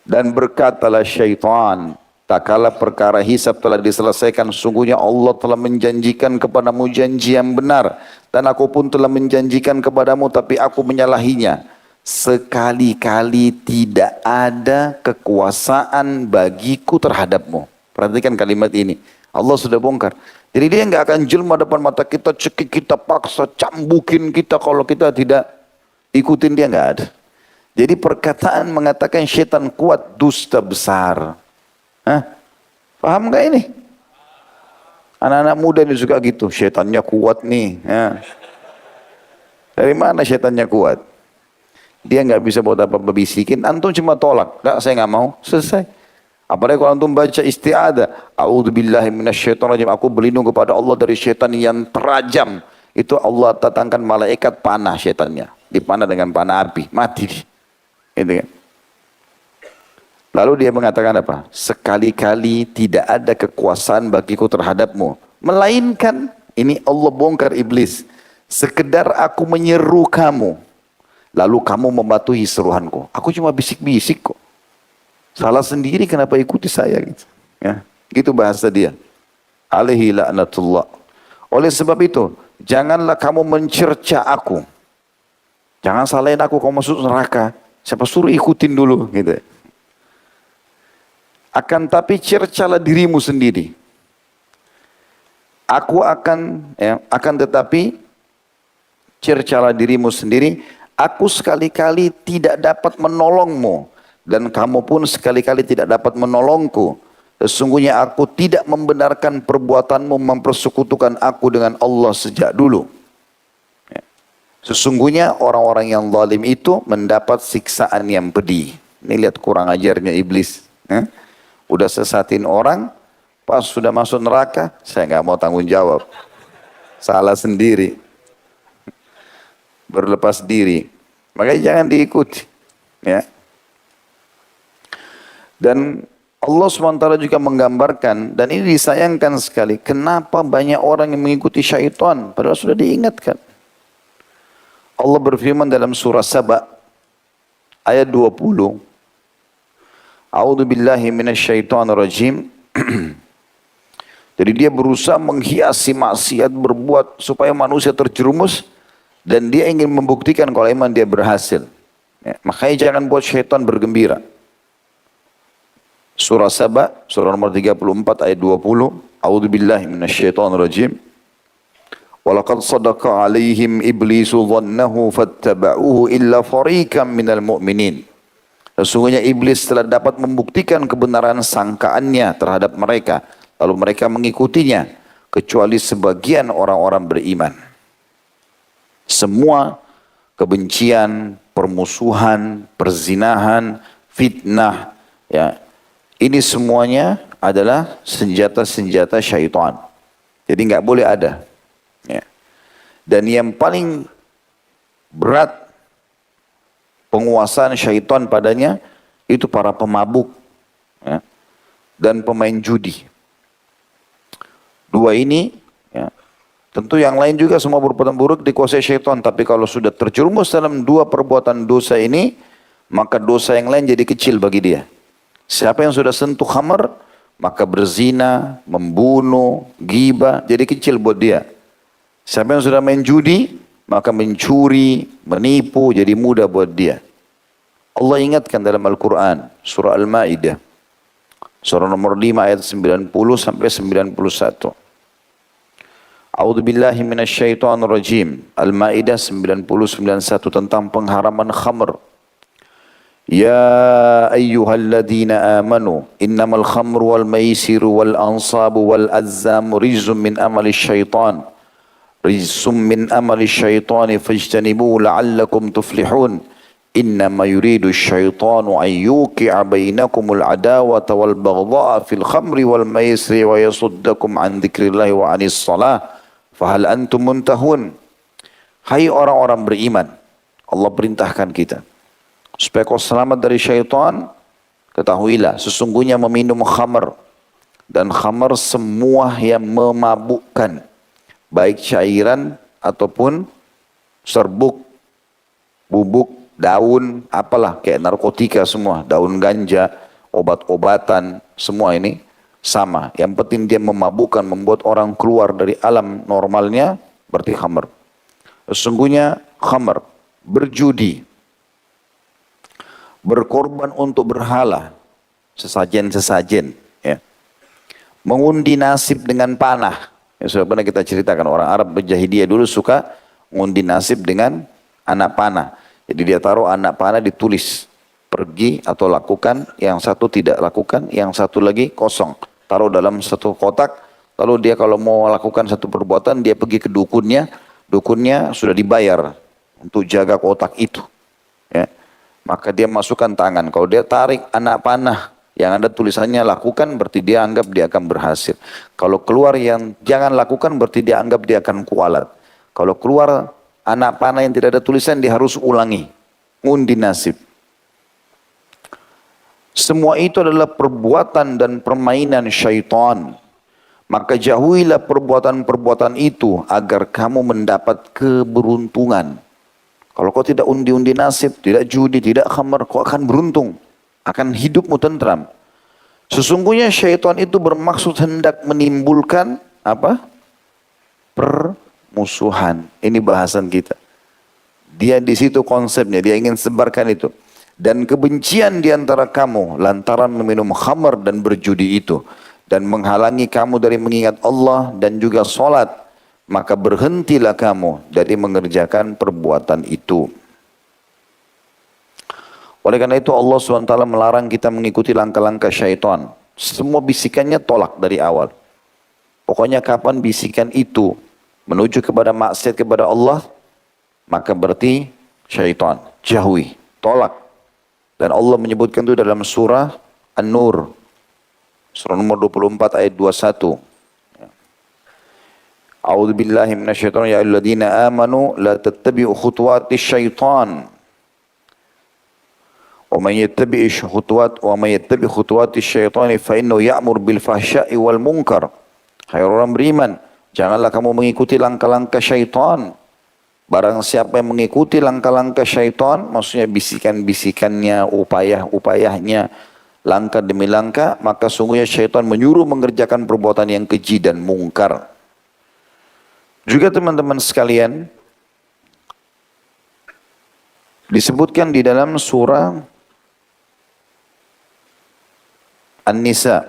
Dan berkatalah syaitan, tak kala perkara hisab telah diselesaikan, sungguhnya Allah telah menjanjikan kepadamu janji yang benar. Dan aku pun telah menjanjikan kepadamu, tapi aku menyalahinya. Sekali-kali tidak ada kekuasaan bagiku terhadapmu. Perhatikan kalimat ini. Allah sudah bongkar. Jadi dia nggak akan jelma depan mata kita, cekik kita, paksa, cambukin kita kalau kita tidak ikutin dia, nggak ada. Jadi perkataan mengatakan syaitan kuat, dusta besar. Hah? Paham nggak ini? Anak-anak muda ini juga gitu, syaitannya kuat nih. Ya. Dari mana syaitannya kuat? Dia nggak bisa buat apa-apa bisikin, antum cuma tolak. Nggak, saya nggak mau, selesai. Apalagi kalau antum baca isti'adah, a'udzubillahi minasyaitonirrajim, aku berlindung kepada Allah dari syaitan yang terajam. Itu Allah datangkan malaikat panah syaitannya, dipanah dengan panah api, mati. Gitu kan. Lalu dia mengatakan apa? Sekali-kali tidak ada kekuasaan bagiku terhadapmu, melainkan ini Allah bongkar iblis. Sekedar aku menyeru kamu, lalu kamu mematuhi seruanku. Aku cuma bisik-bisik kok. Salah sendiri kenapa ikuti saya gitu. Ya, gitu bahasa dia. Alaihi la'natullah. Oleh sebab itu, janganlah kamu mencerca aku. Jangan salahin aku kalau masuk neraka. Siapa suruh ikutin dulu gitu. Akan tapi cercalah dirimu sendiri. Aku akan tetapi cercalah dirimu sendiri. Aku sekali-kali tidak dapat menolongmu, dan kamu pun sekali-kali tidak dapat menolongku. Sesungguhnya aku tidak membenarkan perbuatanmu mempersekutukan aku dengan Allah sejak dulu. Ya. Sesungguhnya orang-orang yang zalim itu mendapat siksaan yang pedih. Ini lihat kurang ajarnya iblis. Udah sesatin orang, pas sudah masuk neraka, saya nggak mau tanggung jawab. Salah sendiri. Berlepas diri. Makanya jangan diikuti. Ya. Dan Allah SWT juga menggambarkan, dan ini disayangkan sekali, kenapa banyak orang yang mengikuti syaitan, padahal sudah diingatkan. Allah berfirman dalam surah Saba ayat 20. A'udzu billahi minasyaitonir rajim. Jadi dia berusaha menghiasi maksiat berbuat supaya manusia terjerumus dan dia ingin membuktikan kalau iman dia berhasil. Ya, makanya jangan buat syaitan bergembira. Surah Saba, surah nomor 34 ayat 20. A'udzu billahi minasyaitonir rajim. وَلَقَدْ صَدَقَ عَلَيْهِمْ إِبْلِيسُ ظَنَّهُ فَاتَّبَعُوهُ إِلَّا فَرِيقًا مِنَ الْمُؤْمِنِينَ. Sesungguhnya iblis telah dapat membuktikan kebenaran sangkaannya terhadap mereka, lalu mereka mengikutinya, kecuali sebagian orang-orang beriman. Semua kebencian, permusuhan, perzinahan, fitnah, ya, ini semuanya adalah senjata-senjata syaitan. Jadi nggak boleh ada. Ya. Dan yang paling berat penguasaan syaitan padanya itu para pemabuk, ya, dan pemain judi. Dua ini, ya, tentu yang lain juga semua perbuatan buruk dikuasai syaitan. Tapi kalau sudah terjerumus dalam dua perbuatan dosa ini, maka dosa yang lain jadi kecil bagi dia. Siapa yang sudah sentuh khamar, maka berzina, membunuh, ghibah, jadi kecil buat dia. Siapa yang sudah main judi, maka mencuri, menipu, jadi mudah buat dia. Allah ingatkan dalam Al-Quran, surah Al-Ma'idah, surah nomor 5 ayat 90 sampai 91. A'udzu billahi minasyaitonir rajim. Al-Ma'idah 90-91 tentang pengharaman khamr. Ya ayyuhalladzina amanu innamal khamru wal maisiru wal ansabu wal azzamu rizqun min amali syaitan. Rizqum min amali syaitani fajtanibuhu la'allakum tuflihun. Innama yuridu syaitanu an yuqi'a bainakumul adawata wal baghdha'a fil khamri wal maisri wa yasuddakum an dzikrillahi wa anis shalah. Fahal antum muntahun. Hai orang-orang beriman, Allah perintahkan kita supaya kau selamat dari syaitan. Ketahuilah sesungguhnya meminum khamar, dan khamar semua yang memabukkan, baik cairan ataupun serbuk, bubuk, daun, apalah kayak narkotika semua, daun ganja, obat-obatan, semua ini sama. Yang penting dia memabukkan, membuat orang keluar dari alam normalnya, berarti khamar. Sesungguhnya khamar, berjudi, berkorban untuk berhala, sesajen-sesajen, ya, mengundi nasib dengan panah. Yang sudah pernah kita ceritakan, orang Arab berjahiliyah dulu suka mengundi nasib dengan anak panah. Jadi dia taruh anak panah ditulis, pergi atau lakukan, yang satu tidak lakukan, yang satu lagi kosong. Taruh dalam satu kotak, lalu dia kalau mau lakukan satu perbuatan, dia pergi ke dukunnya, dukunnya sudah dibayar untuk jaga kotak itu. Ya. Maka dia masukkan tangan, kalau dia tarik anak panah, yang ada tulisannya lakukan, berarti dia anggap dia akan berhasil. Kalau keluar yang jangan lakukan, berarti dia anggap dia akan kualat. Kalau keluar anak panah yang tidak ada tulisan, dia harus ulangi. Ngundi nasib. Semua itu adalah perbuatan dan permainan syaitan. Maka jauhilah perbuatan-perbuatan itu agar kamu mendapat keberuntungan. Kalau kau tidak undi-undi nasib, tidak judi, tidak khamar, kau akan beruntung. Akan hidupmu tentram. Sesungguhnya syaitan itu bermaksud hendak menimbulkan apa? Permusuhan. Ini bahasan kita. Dia di situ konsepnya, dia ingin sebarkan itu. Dan kebencian di antara kamu lantaran meminum khamar dan berjudi itu, dan menghalangi kamu dari mengingat Allah dan juga sholat, maka berhentilah kamu dari mengerjakan perbuatan itu. Oleh karena itu Allah SWT melarang kita mengikuti langkah-langkah syaitan. Semua bisikannya tolak dari awal. Pokoknya kapan bisikan itu menuju kepada maksiat kepada Allah, maka berarti syaitan. Jauhi, tolak. Dan Allah menyebutkan itu dalam surah An-Nur. Surah nomor 24 ayat 21. A'udzu billahi minasyaitonir rajim. Ya ayyuhalladzina amanu la tattabi'u khutuwatis syaitan. Wa man yattabi' khutuwatis syaitan fa innahu ya'mur bil fahsya'i wal munkar. Hai orang beriman, janganlah kamu mengikuti langkah-langkah syaitan. Barang siapa yang mengikuti langkah-langkah syaitan, maksudnya bisikan-bisikannya, upayah-upayahnya, langkah demi langkah, maka sungguhnya syaitan menyuruh mengerjakan perbuatan yang keji dan mungkar. Juga teman-teman sekalian, disebutkan di dalam surah An-Nisa,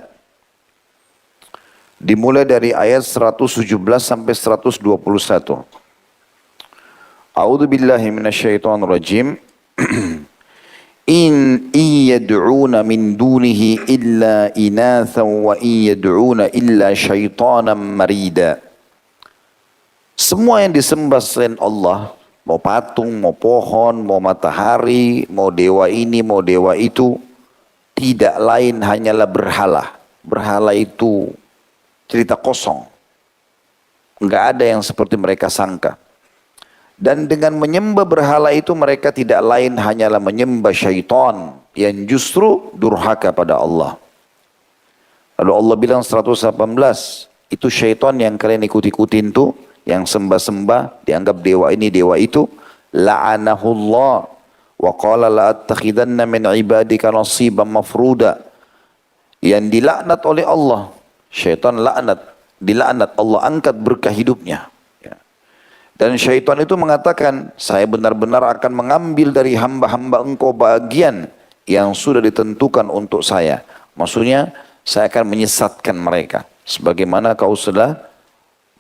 dimulai dari ayat 117 sampai 121. A'udzu billahi minasyaitonir rajim. In yad'una min dunihi illa inathan wa in yad'una illa syaitanan marida. Semua yang disembah selain Allah, mau patung, mau pohon, mau matahari, mau dewa ini, mau dewa itu, tidak lain hanyalah berhala. Berhala itu cerita kosong. Enggak ada yang seperti mereka sangka. Dan dengan menyembah berhala itu mereka tidak lain hanyalah menyembah syaitan yang justru durhaka pada Allah. Lalu Allah bilang 118, itu syaitan yang kalian ikut-ikutin tuh, yang sembah-sembah, dianggap dewa ini, dewa itu, la'anahullah wa qala la'attakhidanna min ibadika nasiban mafruda. Yang dilaknat oleh Allah, syaitan dilaknat, Allah angkat berkah hidupnya. Dan syaitan itu mengatakan, saya benar-benar akan mengambil dari hamba-hamba engkau bagian yang sudah ditentukan untuk saya. Maksudnya, saya akan menyesatkan mereka. Sebagaimana kau sudah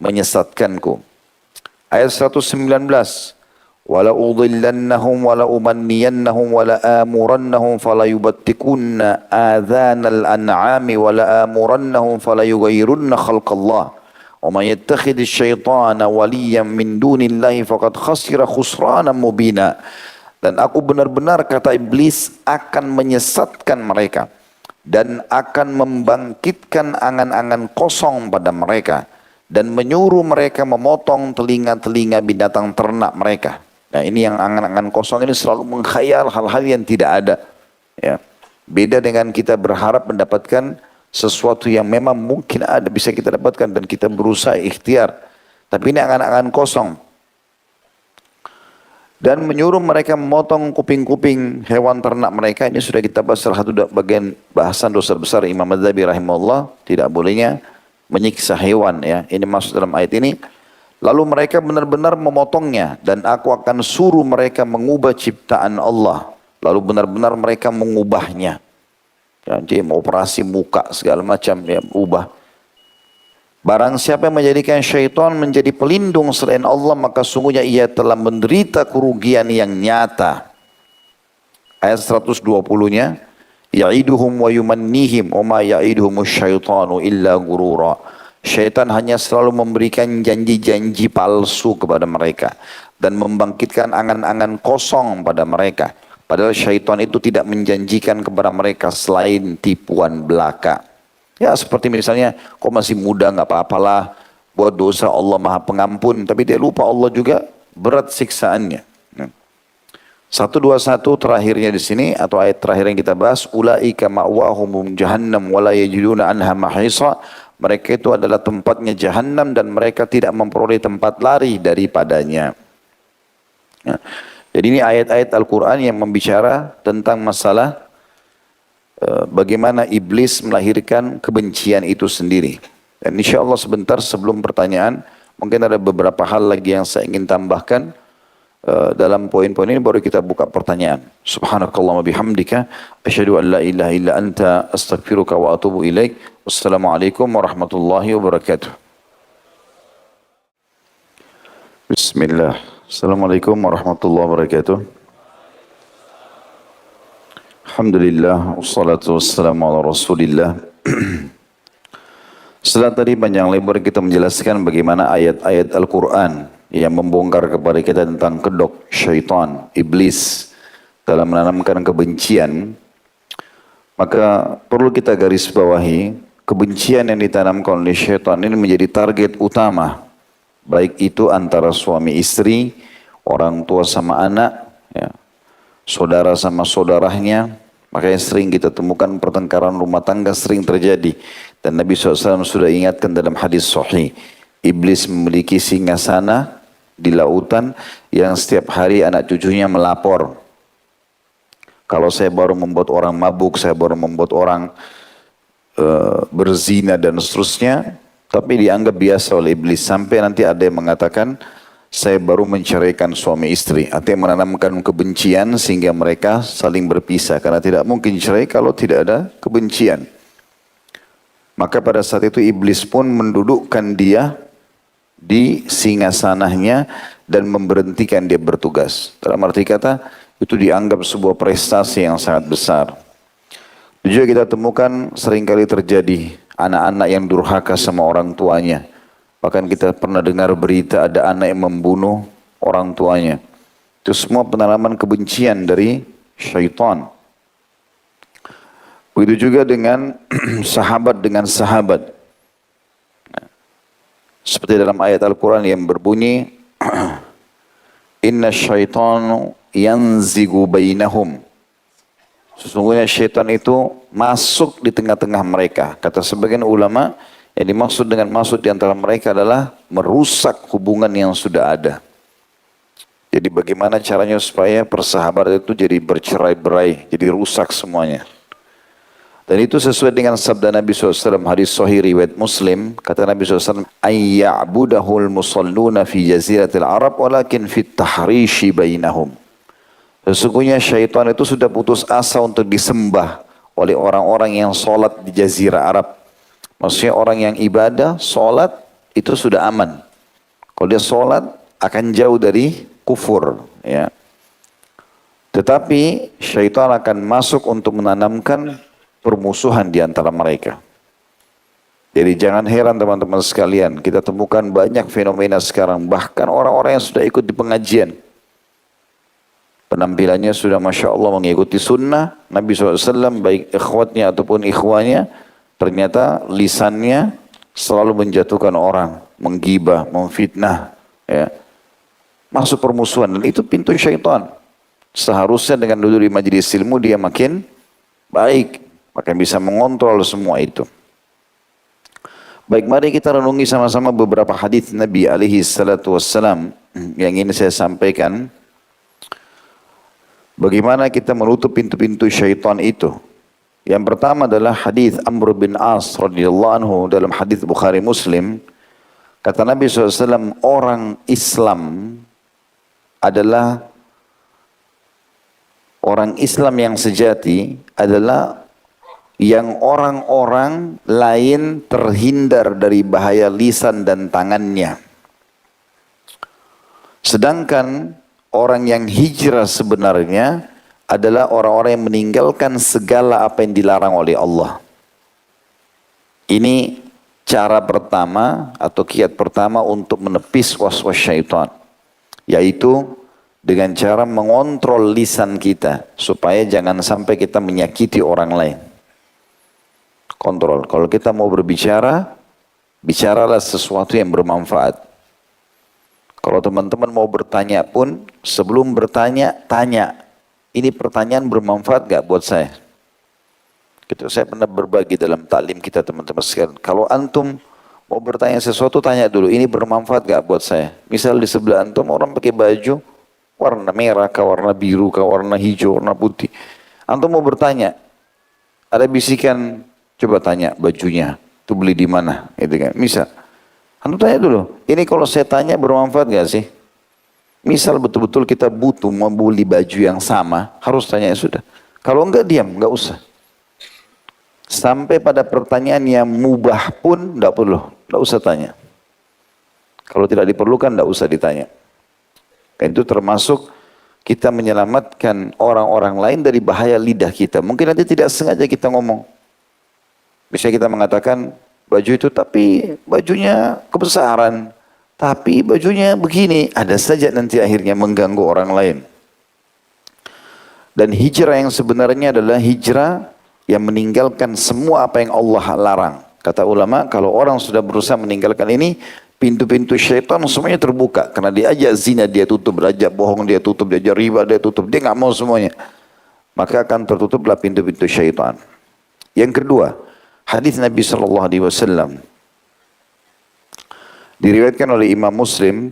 menyesatkanku. Ayat 119. Wala udhillannahum wala umanniyannahum wala amurannahum fala yubattikunna adhanal an'ami wala amurannahum fala yughayyirunna khalqallah. وَمَنْ يَتَّخِذِ الشَّيْطَانَ وَلِيًّا مِنْ دُونِ اللَّهِ فَقَدْ خَسِرَ خُسْرَانًا مُبِينًا. Dan aku benar-benar, kata iblis, akan menyesatkan mereka dan akan membangkitkan angan-angan kosong pada mereka dan menyuruh mereka memotong telinga-telinga binatang ternak mereka. Nah, ini yang angan-angan kosong ini selalu mengkhayal hal-hal yang tidak ada. Ya. Beda dengan kita berharap mendapatkan sesuatu yang memang mungkin ada, bisa kita dapatkan dan kita berusaha ikhtiar. Tapi ini angan-angan kosong. Dan menyuruh mereka memotong kuping-kuping hewan ternak mereka. Ini sudah kita bahas salah satu bagian bahasan dosa besar Imam Adzhabi rahimahullah. Tidak bolehnya menyiksa hewan, ya. Ini masuk dalam ayat ini. Lalu mereka benar-benar memotongnya. Dan aku akan suruh mereka mengubah ciptaan Allah. Lalu benar-benar mereka mengubahnya. Ya, jadi operasi muka segala macam, ya, ubah. Barang siapa yang menjadikan syaitan menjadi pelindung selain Allah, maka sungguhnya ia telah menderita kerugian yang nyata. Ayat 120-nya, ya'iduhum wa yumannihim wa ma ya'iduhumus syaitanu illa gurura. Syaitan hanya selalu memberikan janji-janji palsu kepada mereka dan membangkitkan angan-angan kosong pada mereka. Padahal syaitan itu tidak menjanjikan kepada mereka selain tipuan belaka. Ya, seperti misalnya, kau masih muda, nggak apa-apalah, buat dosa, Allah Maha Pengampun. Tapi dia lupa Allah juga berat siksaannya. 121 terakhirnya di sini, atau ayat terakhir yang kita bahas, ulaika ma'wahum jahannam wala yajiduna anha mahisa. Mereka itu adalah tempatnya jahannam dan mereka tidak memperoleh tempat lari daripadanya. Ya. Jadi ini ayat-ayat Al-Quran yang membicara tentang masalah bagaimana iblis melahirkan kebencian itu sendiri. Dan insya Allah sebentar sebelum pertanyaan, mungkin ada beberapa hal lagi yang saya ingin tambahkan dalam poin-poin ini, baru kita buka pertanyaan. Subhanakallahumma bihamdika, asyhadu an la ilaha illa anta, astaghfiruka wa atubu ilaik. Wassalamualaikum warahmatullahi wabarakatuh. Bismillah. Assalamualaikum warahmatullahi wabarakatuh. Alhamdulillah, wassalatu wassalamu ala rasulillah. Setelah tadi panjang lebar kita menjelaskan bagaimana ayat-ayat Al-Quran yang membongkar kepada kita tentang kedok syaitan, iblis dalam menanamkan kebencian, maka perlu kita garis bawahi kebencian yang ditanamkan oleh syaitan ini menjadi target utama, baik itu antara suami istri, orang tua sama anak, ya, saudara sama saudaranya. Makanya sering kita temukan pertengkaran rumah tangga sering terjadi. Dan Nabi SAW sudah ingatkan dalam hadis sahih, iblis memiliki singgasana di lautan yang setiap hari anak cucunya melapor. Kalau saya baru membuat orang mabuk, saya baru membuat orang berzina dan seterusnya, tapi dianggap biasa oleh iblis. Sampai nanti ada yang mengatakan, saya baru menceraikan suami istri. Artinya menanamkan kebencian sehingga mereka saling berpisah. Karena tidak mungkin cerai kalau tidak ada kebencian. Maka pada saat itu iblis pun mendudukkan dia di singgasananya dan memberhentikan dia bertugas. Dalam arti kata, itu dianggap sebuah prestasi yang sangat besar. Juga kita temukan seringkali terjadi anak-anak yang durhaka sama orang tuanya. Bahkan kita pernah dengar berita ada anak yang membunuh orang tuanya. Itu semua penanaman kebencian dari syaitan. Begitu juga dengan sahabat dengan sahabat. Seperti dalam ayat Al-Quran yang berbunyi, Inna syaitanu yanzigu bainahum. Sesungguhnya syaitan itu masuk di tengah-tengah mereka. Kata sebagian ulama, yang dimaksud dengan masuk di antara mereka adalah merusak hubungan yang sudah ada. Jadi bagaimana caranya supaya persahabatan itu jadi bercerai-berai, jadi rusak semuanya. Dan itu sesuai dengan sabda Nabi SAW, hadis sahih riwayat Muslim, kata Nabi SAW, ayya'budahul musalluna fi jaziratil Arab walakin fit tahrishi bainahum. Sesungguhnya syaitan itu sudah putus asa untuk disembah oleh orang-orang yang sholat di jazirah Arab. Maksudnya orang yang ibadah, sholat itu sudah aman. Kalau dia sholat akan jauh dari kufur. Ya. Tetapi syaitan akan masuk untuk menanamkan permusuhan di antara mereka. Jadi jangan heran teman-teman sekalian, kita temukan banyak fenomena sekarang. Bahkan orang-orang yang sudah ikut di pengajian, penampilannya sudah Masya Allah mengikuti sunnah Nabi SAW, baik ikhwatnya ataupun ikhwanya, ternyata lisannya selalu menjatuhkan orang, menggibah, memfitnah, ya. Masuk permusuhan, dan itu pintu syaitan. Seharusnya dengan duduk di majelis ilmu dia makin baik, makin bisa mengontrol semua itu. Baik, mari kita renungi sama-sama beberapa hadis Nabi alaihi salatu wassalam yang ini saya sampaikan. Bagaimana kita menutup pintu-pintu syaitan itu. Yang pertama adalah hadis Amr bin As radhiyallahu anhu dalam hadis Bukhari Muslim. Kata Nabi SAW, orang Islam adalah orang Islam yang sejati adalah yang orang-orang lain terhindar dari bahaya lisan dan tangannya. Sedangkan orang yang hijrah sebenarnya adalah orang-orang yang meninggalkan segala apa yang dilarang oleh Allah. Ini cara pertama atau kiat pertama untuk menepis was-was syaitan. Yaitu dengan cara mengontrol lisan kita supaya jangan sampai kita menyakiti orang lain. Kontrol. Kalau kita mau berbicara, bicaralah sesuatu yang bermanfaat. Kalau teman-teman mau bertanya pun, sebelum bertanya, tanya. Ini pertanyaan bermanfaat gak buat saya? Gitu, saya pernah berbagi dalam taklim kita teman-teman sekalian. Kalau antum mau bertanya sesuatu, tanya dulu. Ini bermanfaat gak buat saya? Misal di sebelah antum orang pakai baju warna merah, kah warna biru, kah warna hijau, warna putih. Antum mau bertanya, ada bisikan, coba tanya bajunya, itu beli di mana? Gitu kan? Misal, antum tanya dulu. Ini kalau saya tanya bermanfaat gak sih? Misal betul-betul kita butuh membeli baju yang sama, harus tanya ya sudah. Kalau enggak diam, enggak usah. Sampai pada pertanyaan yang mubah pun enggak perlu, enggak usah tanya. Kalau tidak diperlukan enggak usah ditanya. Dan itu termasuk kita menyelamatkan orang-orang lain dari bahaya lidah kita. Mungkin nanti tidak sengaja kita ngomong. Misalnya kita mengatakan baju itu tapi bajunya kebesaran, Tapi bajunya begini, ada saja nanti akhirnya mengganggu orang lain. Dan hijrah yang sebenarnya adalah hijrah yang meninggalkan semua apa yang Allah larang. Kata ulama, kalau orang sudah berusaha meninggalkan ini, pintu-pintu syaitan semuanya terbuka. Karena diajak zina dia tutup, diajak bohong dia tutup, diajak riba dia tutup. Dia nggak mau semuanya. Maka akan tertutuplah pintu-pintu syaitan. Yang kedua, hadis Nabi SAW diriwayatkan oleh Imam Muslim,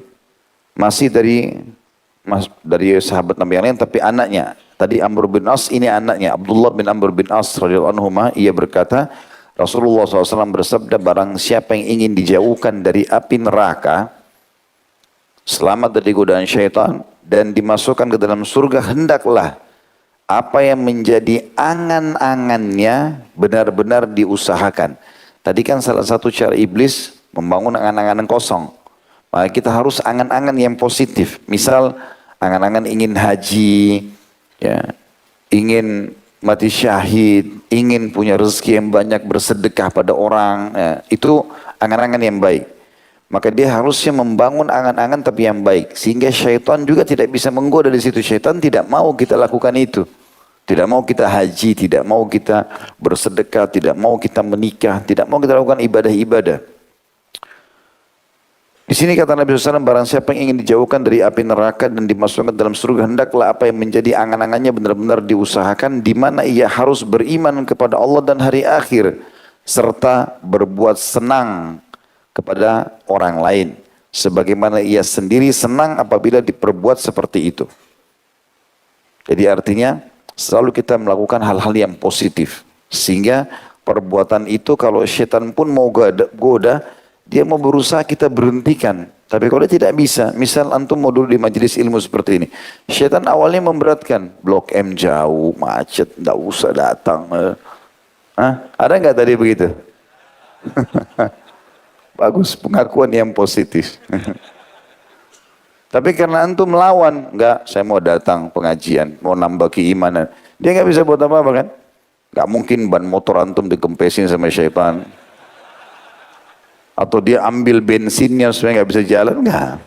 masih dari sahabat Nabi yang lain, tapi anaknya. Tadi Amr bin As, ini anaknya Abdullah bin Amr bin As radhiyallahu anhuma, ia berkata, Rasulullah SAW bersabda, barang siapa yang ingin dijauhkan dari api neraka, selamat dari godaan syaitan, dan dimasukkan ke dalam surga, hendaklah apa yang menjadi angan-angannya benar-benar diusahakan. Tadi kan salah satu cara iblis membangun angan-angan kosong. Maka kita harus angan-angan yang positif. Misal angan-angan ingin haji, ya, ingin mati syahid, ingin punya rezeki yang banyak, bersedekah pada orang, ya, itu angan-angan yang baik. Maka dia harusnya membangun angan-angan tapi yang baik. Sehingga syaitan juga tidak bisa menggoda di situ. Syaitan tidak mau kita lakukan itu. Tidak mau kita haji, tidak mau kita bersedekah, tidak mau kita menikah, tidak mau kita lakukan ibadah-ibadah. Di sini kata Nabi SAW, barang siapa yang ingin dijauhkan dari api neraka dan dimasukkan dalam surga, hendaklah apa yang menjadi angan-angannya benar-benar diusahakan, di mana ia harus beriman kepada Allah dan hari akhir, serta berbuat senang kepada orang lain, sebagaimana ia sendiri senang apabila diperbuat seperti itu. Jadi artinya selalu kita melakukan hal-hal yang positif, sehingga perbuatan itu kalau syaitan pun mau goda, dia mau berusaha kita berhentikan. Tapi kalau dia tidak bisa, misal antum mau dulu di majelis ilmu seperti ini, syaitan awalnya memberatkan, Blok M jauh, macet, tidak usah datang. Ada nggak tadi begitu? Bagus, pengakuan yang positif. Tapi karena antum melawan, enggak, saya mau datang pengajian, mau nambah keimanan. Dia nggak bisa buat apa-apa kan? Nggak mungkin ban motor antum dikempesin sama syaitan. Atau dia ambil bensinnya supaya nggak bisa jalan, enggak.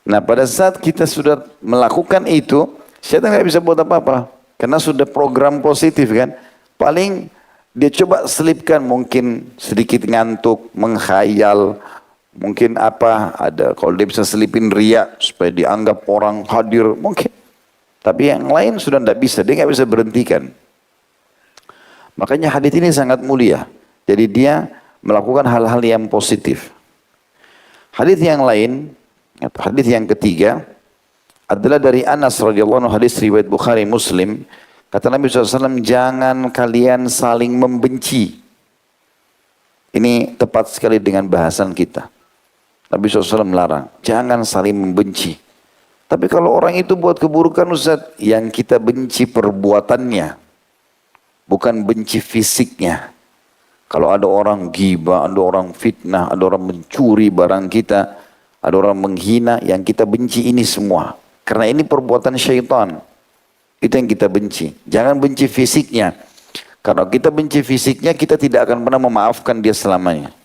Nah pada saat kita sudah melakukan itu, syaitan nggak bisa buat apa-apa. Karena sudah program positif kan. Paling dia coba selipkan mungkin sedikit ngantuk, menghayal, mungkin apa ada, kalau dia bisa selipin riak supaya dianggap orang hadir mungkin. Tapi yang lain sudah tidak bisa, dia nggak bisa berhentikan. Makanya hadits ini sangat mulia. Jadi dia melakukan hal-hal yang positif. Hadits yang lain, hadits yang ketiga adalah dari Anas radhiyallahu anhu, hadits riwayat Bukhari Muslim. Kata Nabi SAW, jangan kalian saling membenci. Ini tepat sekali dengan bahasan kita. Nabi SAW melarang, jangan saling membenci. Tapi kalau orang itu buat keburukan Ustaz, yang kita benci perbuatannya, bukan benci fisiknya. Kalau ada orang ghibah, ada orang fitnah, ada orang mencuri barang kita, ada orang menghina, yang kita benci ini semua. Karena ini perbuatan syaitan. Itu yang kita benci. Jangan benci fisiknya. Kalau kita benci fisiknya, kita tidak akan pernah memaafkan dia selamanya.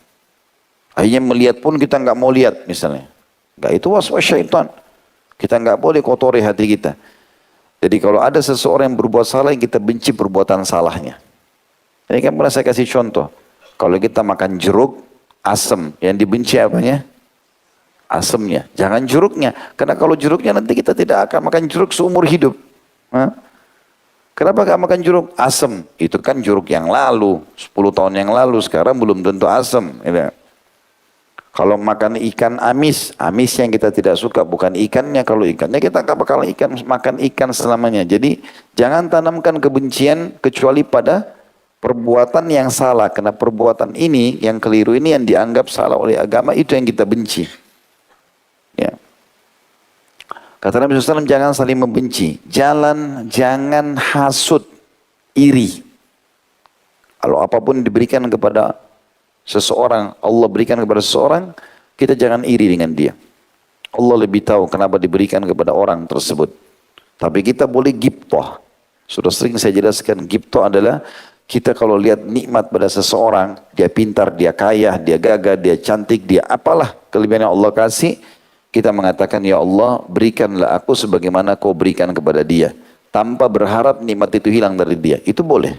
Akhirnya melihat pun kita nggak mau lihat misalnya. Nggak, itu was-was syaitan. Kita nggak boleh kotori hati kita. Jadi kalau ada seseorang yang berbuat salah, yang kita benci perbuatan salahnya. Ini kan pernah saya kasih contoh. Kalau kita makan jeruk, asam. Yang dibenci apanya? Asamnya. Jangan jeruknya. Karena kalau jeruknya nanti kita tidak akan makan jeruk seumur hidup. Kenapa gak makan jeruk? Asam. Itu kan jeruk yang lalu. 10 tahun yang lalu. Sekarang belum tentu asam. Kalau makan ikan amis. Amis yang kita tidak suka. Bukan ikannya. Kalau ikannya kita gak bakal makan ikan selamanya. Jadi jangan tanamkan kebencian kecuali pada perbuatan yang salah. Karena perbuatan ini, yang keliru ini, yang dianggap salah oleh agama, itu yang kita benci. Ya. Kata Nabi SAW, jangan saling membenci. Jangan hasut, iri. Kalau apapun diberikan kepada seseorang, Allah berikan kepada seseorang, kita jangan iri dengan dia. Allah lebih tahu kenapa diberikan kepada orang tersebut. Tapi kita boleh ghibthah. Sudah sering saya jelaskan, ghibthah adalah Kita kalau lihat nikmat pada seseorang, dia pintar, dia kaya, dia gagah, dia cantik, dia apalah kelebihan yang Allah kasih, kita mengatakan, ya Allah berikanlah aku sebagaimana kau berikan kepada dia. Tanpa berharap nikmat itu hilang dari dia. Itu boleh.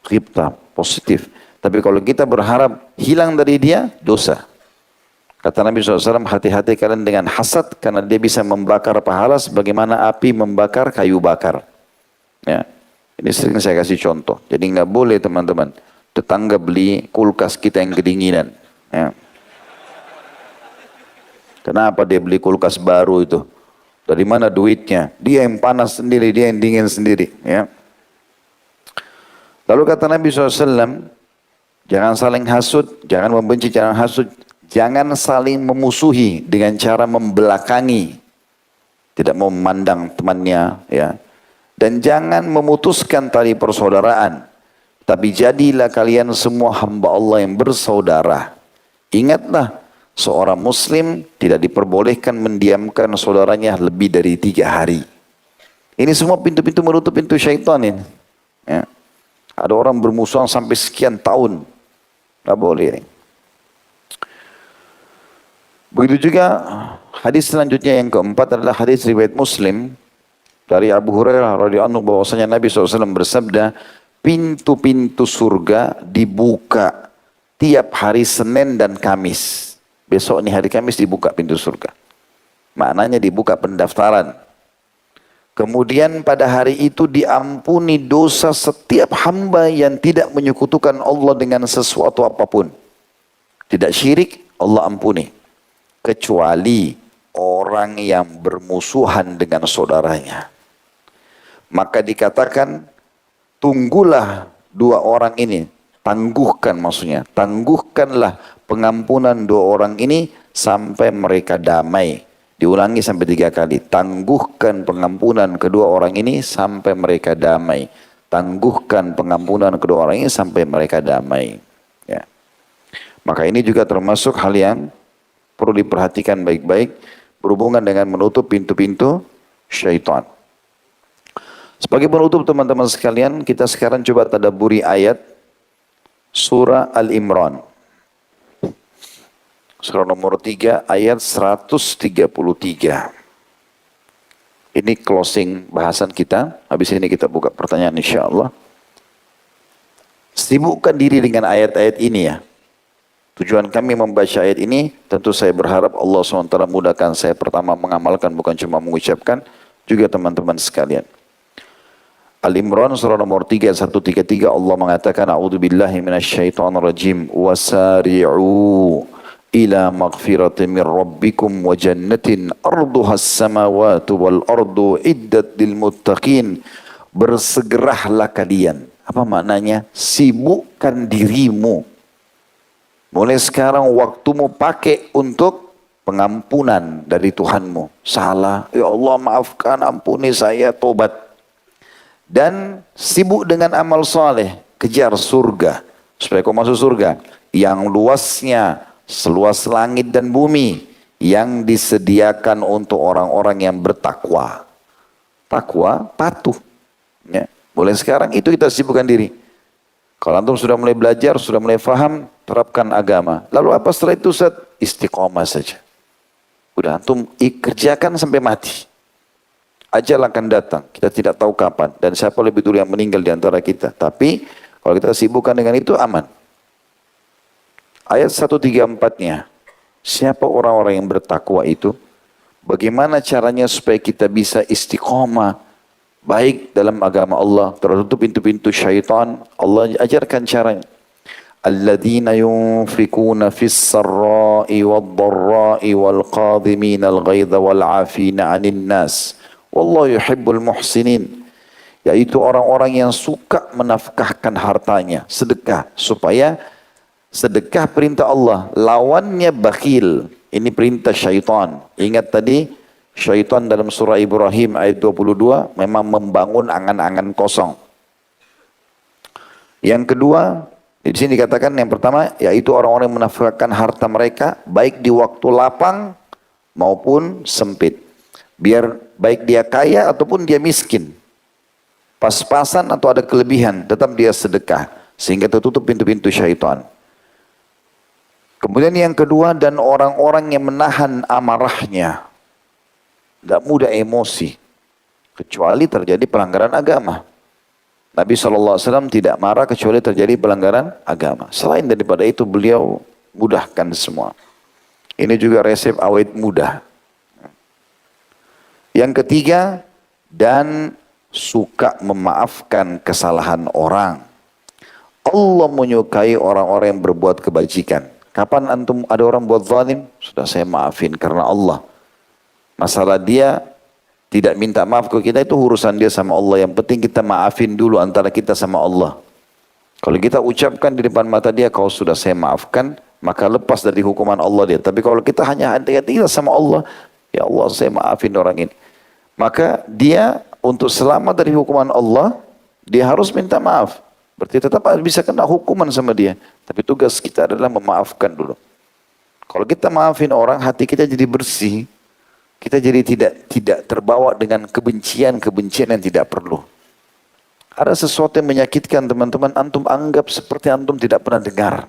Ghibtah, positif. Tapi kalau kita berharap hilang dari dia, dosa. Kata Nabi SAW, hati-hati kalian dengan hasad karena dia bisa membakar pahala sebagaimana api membakar kayu bakar. Ya. Ini sering saya kasih contoh. Jadi nggak boleh teman-teman. Tetangga beli kulkas kita yang kedinginan. Ya. Kenapa dia beli kulkas baru itu? Dari mana duitnya? Dia yang panas sendiri, dia yang dingin sendiri. Ya. Lalu kata Nabi SAW, jangan saling hasud, jangan membenci, jangan hasud. Jangan saling memusuhi dengan cara membelakangi. Tidak mau memandang temannya. Ya. Dan jangan memutuskan tali persaudaraan. Tapi jadilah kalian semua hamba Allah yang bersaudara. Ingatlah, seorang muslim tidak diperbolehkan mendiamkan saudaranya lebih dari 3 hari. Ini semua pintu-pintu menutup pintu syaitan ini. Ya. Ada orang bermusuhan sampai sekian tahun. Tidak boleh. Begitu juga hadis selanjutnya yang keempat adalah hadis riwayat Muslim. Dari Abu Hurairah radhiyallahu anhu bahwasanya Nabi SAW bersabda, pintu-pintu surga dibuka tiap hari Senin dan Kamis. Besok ini hari Kamis dibuka pintu surga. Maknanya dibuka pendaftaran. Kemudian pada hari itu diampuni dosa setiap hamba yang tidak menyekutukan Allah dengan sesuatu apapun. Tidak syirik, Allah ampuni. Kecuali orang yang bermusuhan dengan saudaranya. Maka dikatakan, tunggulah 2 orang ini. Tangguhkan maksudnya. Tangguhkanlah pengampunan 2 orang ini sampai mereka damai. Diulangi sampai 3 kali. Tangguhkan pengampunan kedua orang ini sampai mereka damai. Tangguhkan pengampunan kedua orang ini sampai mereka damai. Ya. Maka ini juga termasuk hal yang perlu diperhatikan baik-baik. Berhubungan dengan menutup pintu-pintu syaitan. Sebagai penutup teman-teman sekalian, kita sekarang coba tadabburi ayat surah Al-Imran. Surah nomor 3 ayat 133. Ini closing bahasan kita. Habis ini kita buka pertanyaan insyaAllah. Sibukkan diri dengan ayat-ayat ini ya. Tujuan kami membaca ayat ini, tentu saya berharap Allah SWT mudahkan saya pertama mengamalkan, bukan cuma mengucapkan, juga teman-teman sekalian. Al-Imran surah nomor 3 133 Allah mengatakan a'udzubillahi minasyaitonir rajim wasari'u ila maghfiratin min rabbikum wa jannatin arduhas samawati wal ardu iddat lil muttaqin. Bersegeralah kalian. Apa maknanya? Sibukkan dirimu. Mulai sekarang waktumu pakai untuk pengampunan dari Tuhanmu. Salah, ya Allah maafkan, ampuni saya, tobat. Dan sibuk dengan amal soleh, kejar surga. Supaya kau masuk surga. Yang luasnya seluas langit dan bumi. Yang disediakan untuk orang-orang yang bertakwa. Takwa, patuh. Ya. Mulai sekarang itu kita sibukkan diri. Kalau antum sudah mulai belajar, sudah mulai faham, terapkan agama. Lalu apa setelah itu Ustaz? Istiqomah saja. Udah antum kerjakan sampai mati. Ajal akan datang, kita tidak tahu kapan. Dan siapa lebih dulu yang meninggal di antara kita. Tapi kalau kita sibukkan dengan itu aman. Ayat 134-nya. Siapa orang-orang yang bertakwa itu? Bagaimana caranya supaya kita bisa istiqomah baik dalam agama Allah, tertutup pintu-pintu syaitan? Allah ajarkan caranya. Alladzina yunfikuna fis sarra'i wad-dharra'i wal qadhimina al-ghaidha wal 'afina 'anil nas. Wallahu yuhibbul muhsinin. Yaitu orang-orang yang suka menafkahkan hartanya, sedekah, supaya sedekah perintah Allah, lawannya bakhil. Ini perintah syaitan. Ingat tadi syaitan dalam surah Ibrahim ayat 22 memang membangun angan-angan kosong. Yang kedua, di sini dikatakan yang pertama yaitu orang-orang yang menafkahkan harta mereka baik di waktu lapang maupun sempit. Biar baik dia kaya ataupun dia miskin. pas-pasan atau ada kelebihan, tetap dia sedekah. Sehingga tertutup pintu-pintu syaitan. Kemudian yang kedua, dan orang-orang yang menahan amarahnya. Tidak mudah emosi. Kecuali terjadi pelanggaran agama. Nabi SAW tidak marah kecuali terjadi pelanggaran agama. Selain daripada itu beliau mudahkan semua. Ini juga resep awet muda. Yang ketiga, dan suka memaafkan kesalahan orang. Allah menyukai orang-orang yang berbuat kebajikan. Kapan antum ada orang buat zalim? Sudah saya maafin karena Allah. Masalah dia tidak minta maaf ke kita, itu urusan dia sama Allah. Yang penting kita maafin dulu antara kita sama Allah. Kalau kita ucapkan di depan mata dia, kau sudah saya maafkan, maka lepas dari hukuman Allah dia. Tapi kalau kita hanya hati-hati sama Allah, ya Allah saya maafin orang ini. Maka dia untuk selamat dari hukuman Allah, dia harus minta maaf. Berarti tetap bisa kena hukuman sama dia. Tapi tugas kita adalah memaafkan dulu. Kalau kita maafin orang, hati kita jadi bersih. Kita jadi tidak terbawa dengan kebencian yang tidak perlu. Ada sesuatu yang menyakitkan teman-teman, antum anggap seperti antum tidak pernah dengar.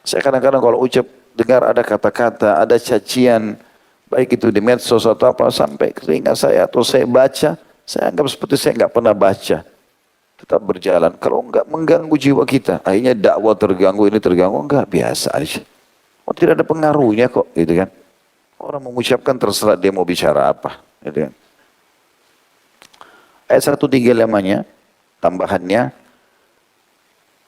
Saya kadang-kadang kalau ucap dengar ada kata-kata, ada cacian, baik itu di medsos atau apa, sampai ke telinga saya atau saya baca, saya anggap seperti saya nggak pernah baca. Tetap berjalan. Kalau enggak mengganggu jiwa kita, akhirnya dakwah terganggu, ini terganggu, enggak, biasa aja. Oh, tidak ada pengaruhnya kok, gitu kan. Orang mengucapkan terserah dia mau bicara apa. Gitu kan. Ayat 135-nya, tambahannya,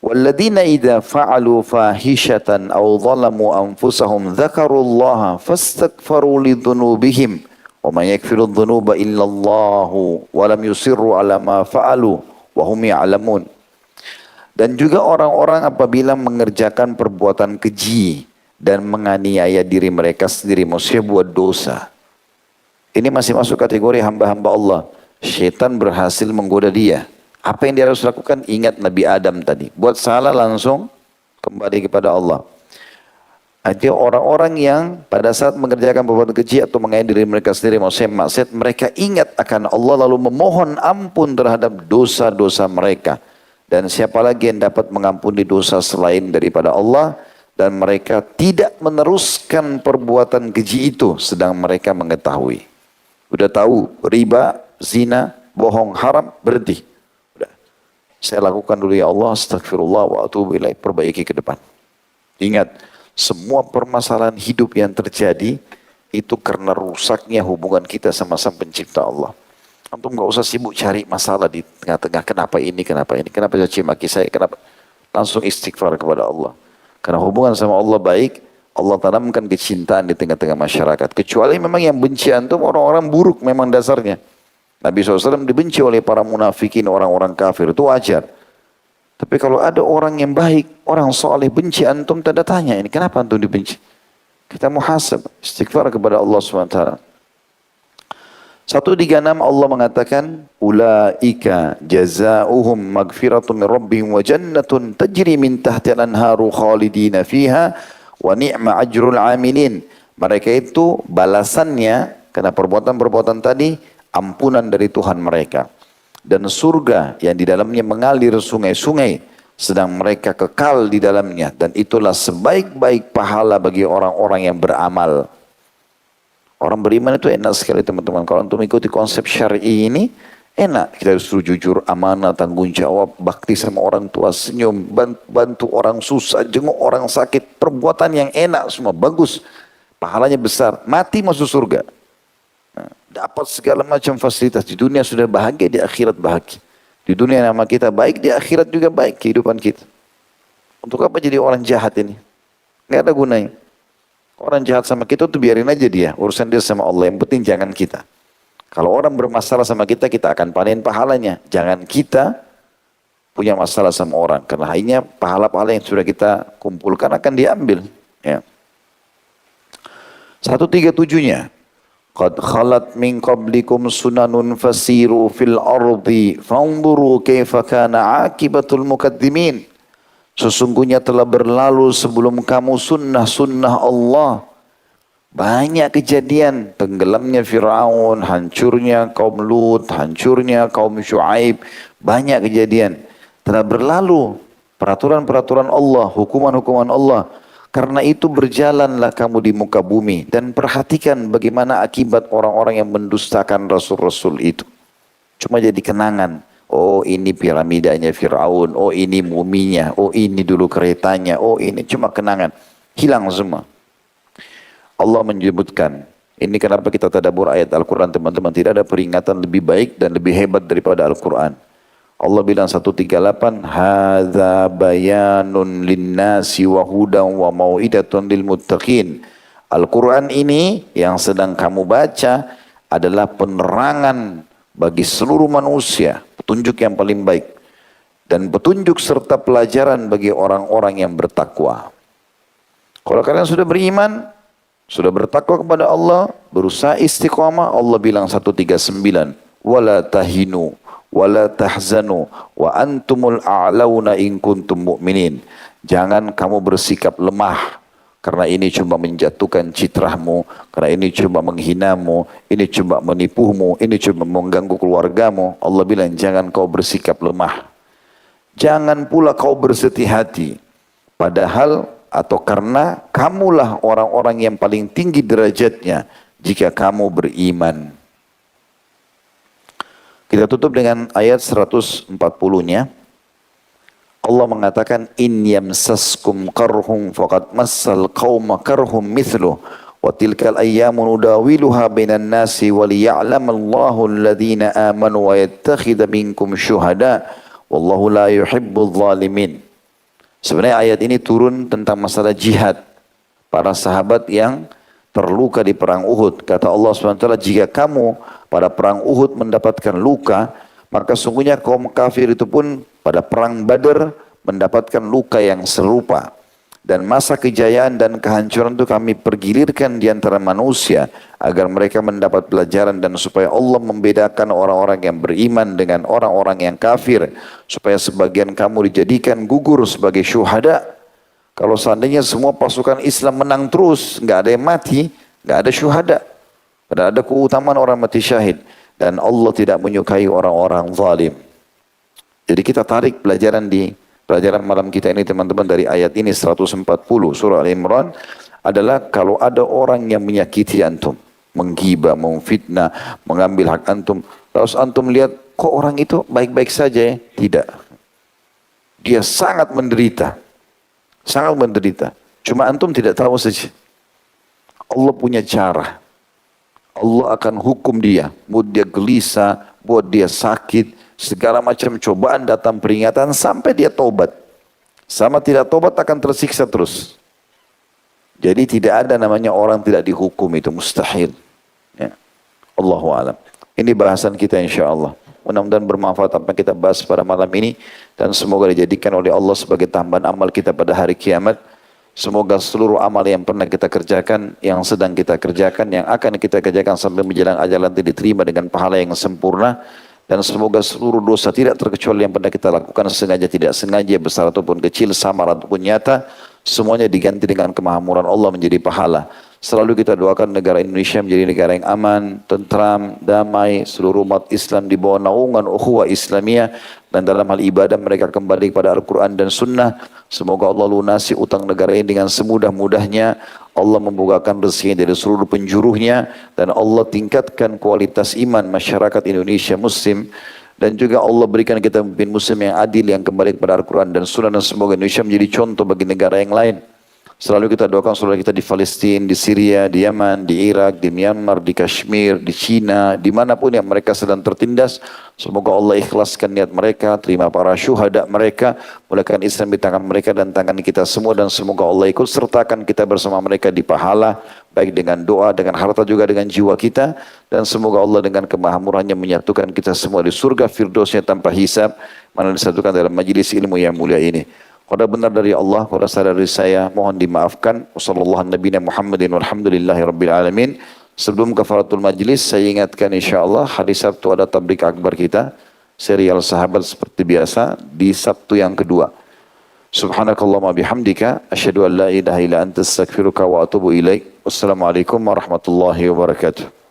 وَالَّذِينَ إِذَا فَعَلُوا فَاحِشَةً أَوْ ظَلَمُوا أَنفُسَهُمْ ذَكَرُوا اللَّهَ فَاسْتَغْفَرُوا لِذُنُوبِهِمْ وَمَنْ يَغْفِرُ الذُّنُوبَ إِلَّا اللَّهُ وَلَمْ يُصِرُّوا عَلَى مَا فَعَلُوا وَهُمْ يَعْلَمُونَ. Dan juga orang-orang apabila mengerjakan perbuatan keji dan menganiaya diri mereka sendiri, maksudnya buat dosa. Ini masih masuk kategori hamba-hamba Allah. Syaitan berhasil menggoda dia. Apa yang dia harus lakukan? Ingat Nabi Adam tadi. Buat salah langsung kembali kepada Allah. Ada orang-orang yang pada saat mengerjakan perbuatan keji atau menganiaya diri mereka sendiri, maksudnya maksiat, mereka ingat akan Allah lalu memohon ampun terhadap dosa-dosa mereka. Dan siapa lagi yang dapat mengampuni dosa selain daripada Allah? Dan mereka tidak meneruskan perbuatan keji itu sedang mereka mengetahui. Udah tahu riba, zina, bohong, haram, berhenti. Udah. Saya lakukan dulu ya Allah, astagfirullah wa atubu ilaih, perbaiki ke depan. Ingat, semua permasalahan hidup yang terjadi itu karena rusaknya hubungan kita sama Sang Pencipta Allah. Antum gak usah sibuk cari masalah di tengah-tengah, kenapa ini, kenapa caci maki saya, kenapa. Langsung istighfar kepada Allah. Karena hubungan sama Allah baik, Allah tanamkan kecintaan di tengah-tengah masyarakat. Kecuali memang yang benci antum orang-orang buruk memang dasarnya. Nabi SAW dibenci oleh para munafikin, orang-orang kafir, itu wajar. Tapi kalau ada orang yang baik, orang soleh benci antum, tanda tanya ini, kenapa antum dibenci? Kita muhasab, istighfar kepada Allah SWT. 136 Allah mengatakan, ulaika jazaohum magfiratun min rabbihim wa jannatun tajri min tahtiha al-anharu khalidina fiha wa ni'ma ajrul amilin. Mereka itu balasannya karena perbuatan-perbuatan tadi, ampunan dari Tuhan mereka. Dan surga yang di dalamnya mengalir sungai-sungai, sedang mereka kekal di dalamnya. Dan itulah sebaik-baik pahala bagi orang-orang yang beramal. Orang beriman itu enak sekali teman-teman. Kalau untuk mengikuti konsep syar'i ini, enak. Kita harus jujur, amanah, tanggung jawab, bakti sama orang tua, senyum, bantu orang susah, jenguk orang sakit. Perbuatan yang enak semua, bagus. Pahalanya besar. Mati masuk surga. Nah, dapat segala macam fasilitas. Di dunia sudah bahagia, di akhirat bahagia. Di dunia nama kita baik, di akhirat juga baik kehidupan kita. Untuk apa jadi orang jahat ini? Nggak ada gunanya. Orang jahat sama kita tuh biarin aja dia. Urusan dia sama Allah. Yang penting jangan kita. Kalau orang bermasalah sama kita, kita akan panen pahalanya. Jangan kita punya masalah sama orang. Karena akhirnya pahala-pahala yang sudah kita kumpulkan akan diambil. Ya. 137-nya. Qad khalat min qablikum sunanun fasiru fil ardi fanzuru kaifa kana akibatul mukadzimin. Sesungguhnya telah berlalu sebelum kamu sunnah-sunnah Allah. Banyak kejadian tenggelamnya Firaun, hancurnya kaum Lut, hancurnya kaum Syuaib, banyak kejadian. Telah berlalu peraturan-peraturan Allah, hukuman-hukuman Allah. Karena itu berjalanlah kamu di muka bumi dan perhatikan bagaimana akibat orang-orang yang mendustakan rasul-rasul itu. Cuma jadi kenangan. Oh ini piramidanya Firaun, oh ini muminya, oh ini dulu keretanya, oh ini cuma kenangan. Hilang semua. Allah menyebutkan, ini kenapa kita tadabbur ayat Al-Quran teman-teman, tidak ada peringatan lebih baik dan lebih hebat daripada Al-Quran. Allah bilang 138, hadza bayanun linnasi wa hudan wa mau'idatun lil muttaqin. Al-Quran ini yang sedang kamu baca adalah penerangan bagi seluruh manusia, petunjuk yang paling baik. Dan petunjuk serta pelajaran bagi orang-orang yang bertakwa. Kalau kalian sudah beriman, sudah bertakwa kepada Allah, berusaha istiqamah, Allah bilang 139, wala tahinu wala tahzanu wa antumul a'launa in kuntum mu'minin. Jangan kamu bersikap lemah karena ini cuma menjatuhkan citrahmu, karena ini cuma menghinamu, ini cuma menipumu, ini cuma mengganggu keluargamu. Allah bilang jangan kau bersikap lemah. Jangan pula kau bersedih hati. Padahal atau karena kamulah orang-orang yang paling tinggi derajatnya jika kamu beriman. Kita tutup dengan ayat 140-nya. Allah mengatakan in yamsaskum qarhum faqad massal qauma qarhum mithluh wa tilkal ayyamu nudawiluha bainan nasi wa liya'lamallahu alladhina amanu wa yattakhidha minkum syuhada wallahu la yuhibbul zalimin. Sebenarnya ayat ini turun tentang masalah jihad. Para sahabat yang terluka di perang Uhud. Kata Allah SWT, jika kamu pada perang Uhud mendapatkan luka, maka sungguhnya kaum kafir itu pun pada perang Badar mendapatkan luka yang serupa. Dan masa kejayaan dan kehancuran itu kami pergilirkan di antara manusia agar mereka mendapat pelajaran dan supaya Allah membedakan orang-orang yang beriman dengan orang-orang yang kafir. Supaya sebagian kamu dijadikan gugur sebagai syuhada. Kalau seandainya semua pasukan Islam menang terus, nggak ada yang mati, nggak ada syuhada. Padahal ada keutamaan orang mati syahid. Dan Allah tidak menyukai orang-orang zalim. Jadi kita tarik pelajaran malam kita ini teman-teman dari ayat ini 140 surah Al-Imran adalah kalau ada orang yang menyakiti antum, menggibah, memfitnah, mengambil hak antum, lalu antum lihat kok orang itu baik-baik saja ya? Tidak. Dia sangat menderita. Sangat menderita. Cuma antum tidak tahu saja. Allah punya cara. Allah akan hukum dia. Buat dia gelisah, buat dia sakit, segala macam cobaan datang peringatan sampai dia tobat. Sama tidak tobat akan tersiksa terus. Jadi tidak ada namanya orang tidak dihukum, itu mustahil. Ya. Allahu a'lam. Ini bahasan kita insya-Allah. Mudah-mudahan bermanfaat apa yang kita bahas pada malam ini dan semoga dijadikan oleh Allah sebagai tambahan amal kita pada hari kiamat. Semoga seluruh amal yang pernah kita kerjakan, yang sedang kita kerjakan, yang akan kita kerjakan sampai menjelang ajal nanti diterima dengan pahala yang sempurna. Dan semoga seluruh dosa tidak terkecuali yang pernah kita lakukan sengaja tidak sengaja, besar ataupun kecil, samar ataupun nyata, semuanya diganti dengan kemahamuran Allah menjadi pahala. Selalu kita doakan negara Indonesia menjadi negara yang aman, tentram, damai, seluruh umat Islam di bawah naungan ukhuwah Islamiyah, dan dalam hal ibadah mereka kembali kepada Al-Quran dan Sunnah. Semoga Allah lunasi utang negara ini dengan semudah-mudahnya. Allah membukakan rezeki dari seluruh penjuruhnya dan Allah tingkatkan kualitas iman masyarakat Indonesia Muslim. Dan juga Allah berikan kita pemimpin Muslim yang adil yang kembali kepada Al-Quran dan Sunnah, dan semoga Indonesia menjadi contoh bagi negara yang lain. Selalu kita doakan saudara kita di Palestina, di Syria, di Yaman, di Irak, di Myanmar, di Kashmir, di Cina, dimanapun yang mereka sedang tertindas. Semoga Allah ikhlaskan niat mereka, terima para syuhada mereka, mulakan Islam di tangan mereka dan tangan kita semua, dan semoga Allah ikut sertakan kita bersama mereka di pahala, baik dengan doa, dengan harta juga dengan jiwa kita, dan semoga Allah dengan kemahamurahnya menyatukan kita semua di surga Firdausnya tanpa hisab, mana disatukan dalam majlis ilmu yang mulia ini. Kalau benar dari Allah, kalau salah dari saya, mohon dimaafkan. Wassalamualaikum warahmatullahi wabarakatuh. Sebelum kafaratul majlis, saya ingatkan insyaAllah hari Sabtu ada tablik akbar kita, serial sahabat seperti biasa di Sabtu yang kedua. Subhanakallahumma bihamdika asyhadu an la ilaha illa anta astaghfiruka wa atubu ilaik. Wassalamualaikum warahmatullahi wabarakatuh.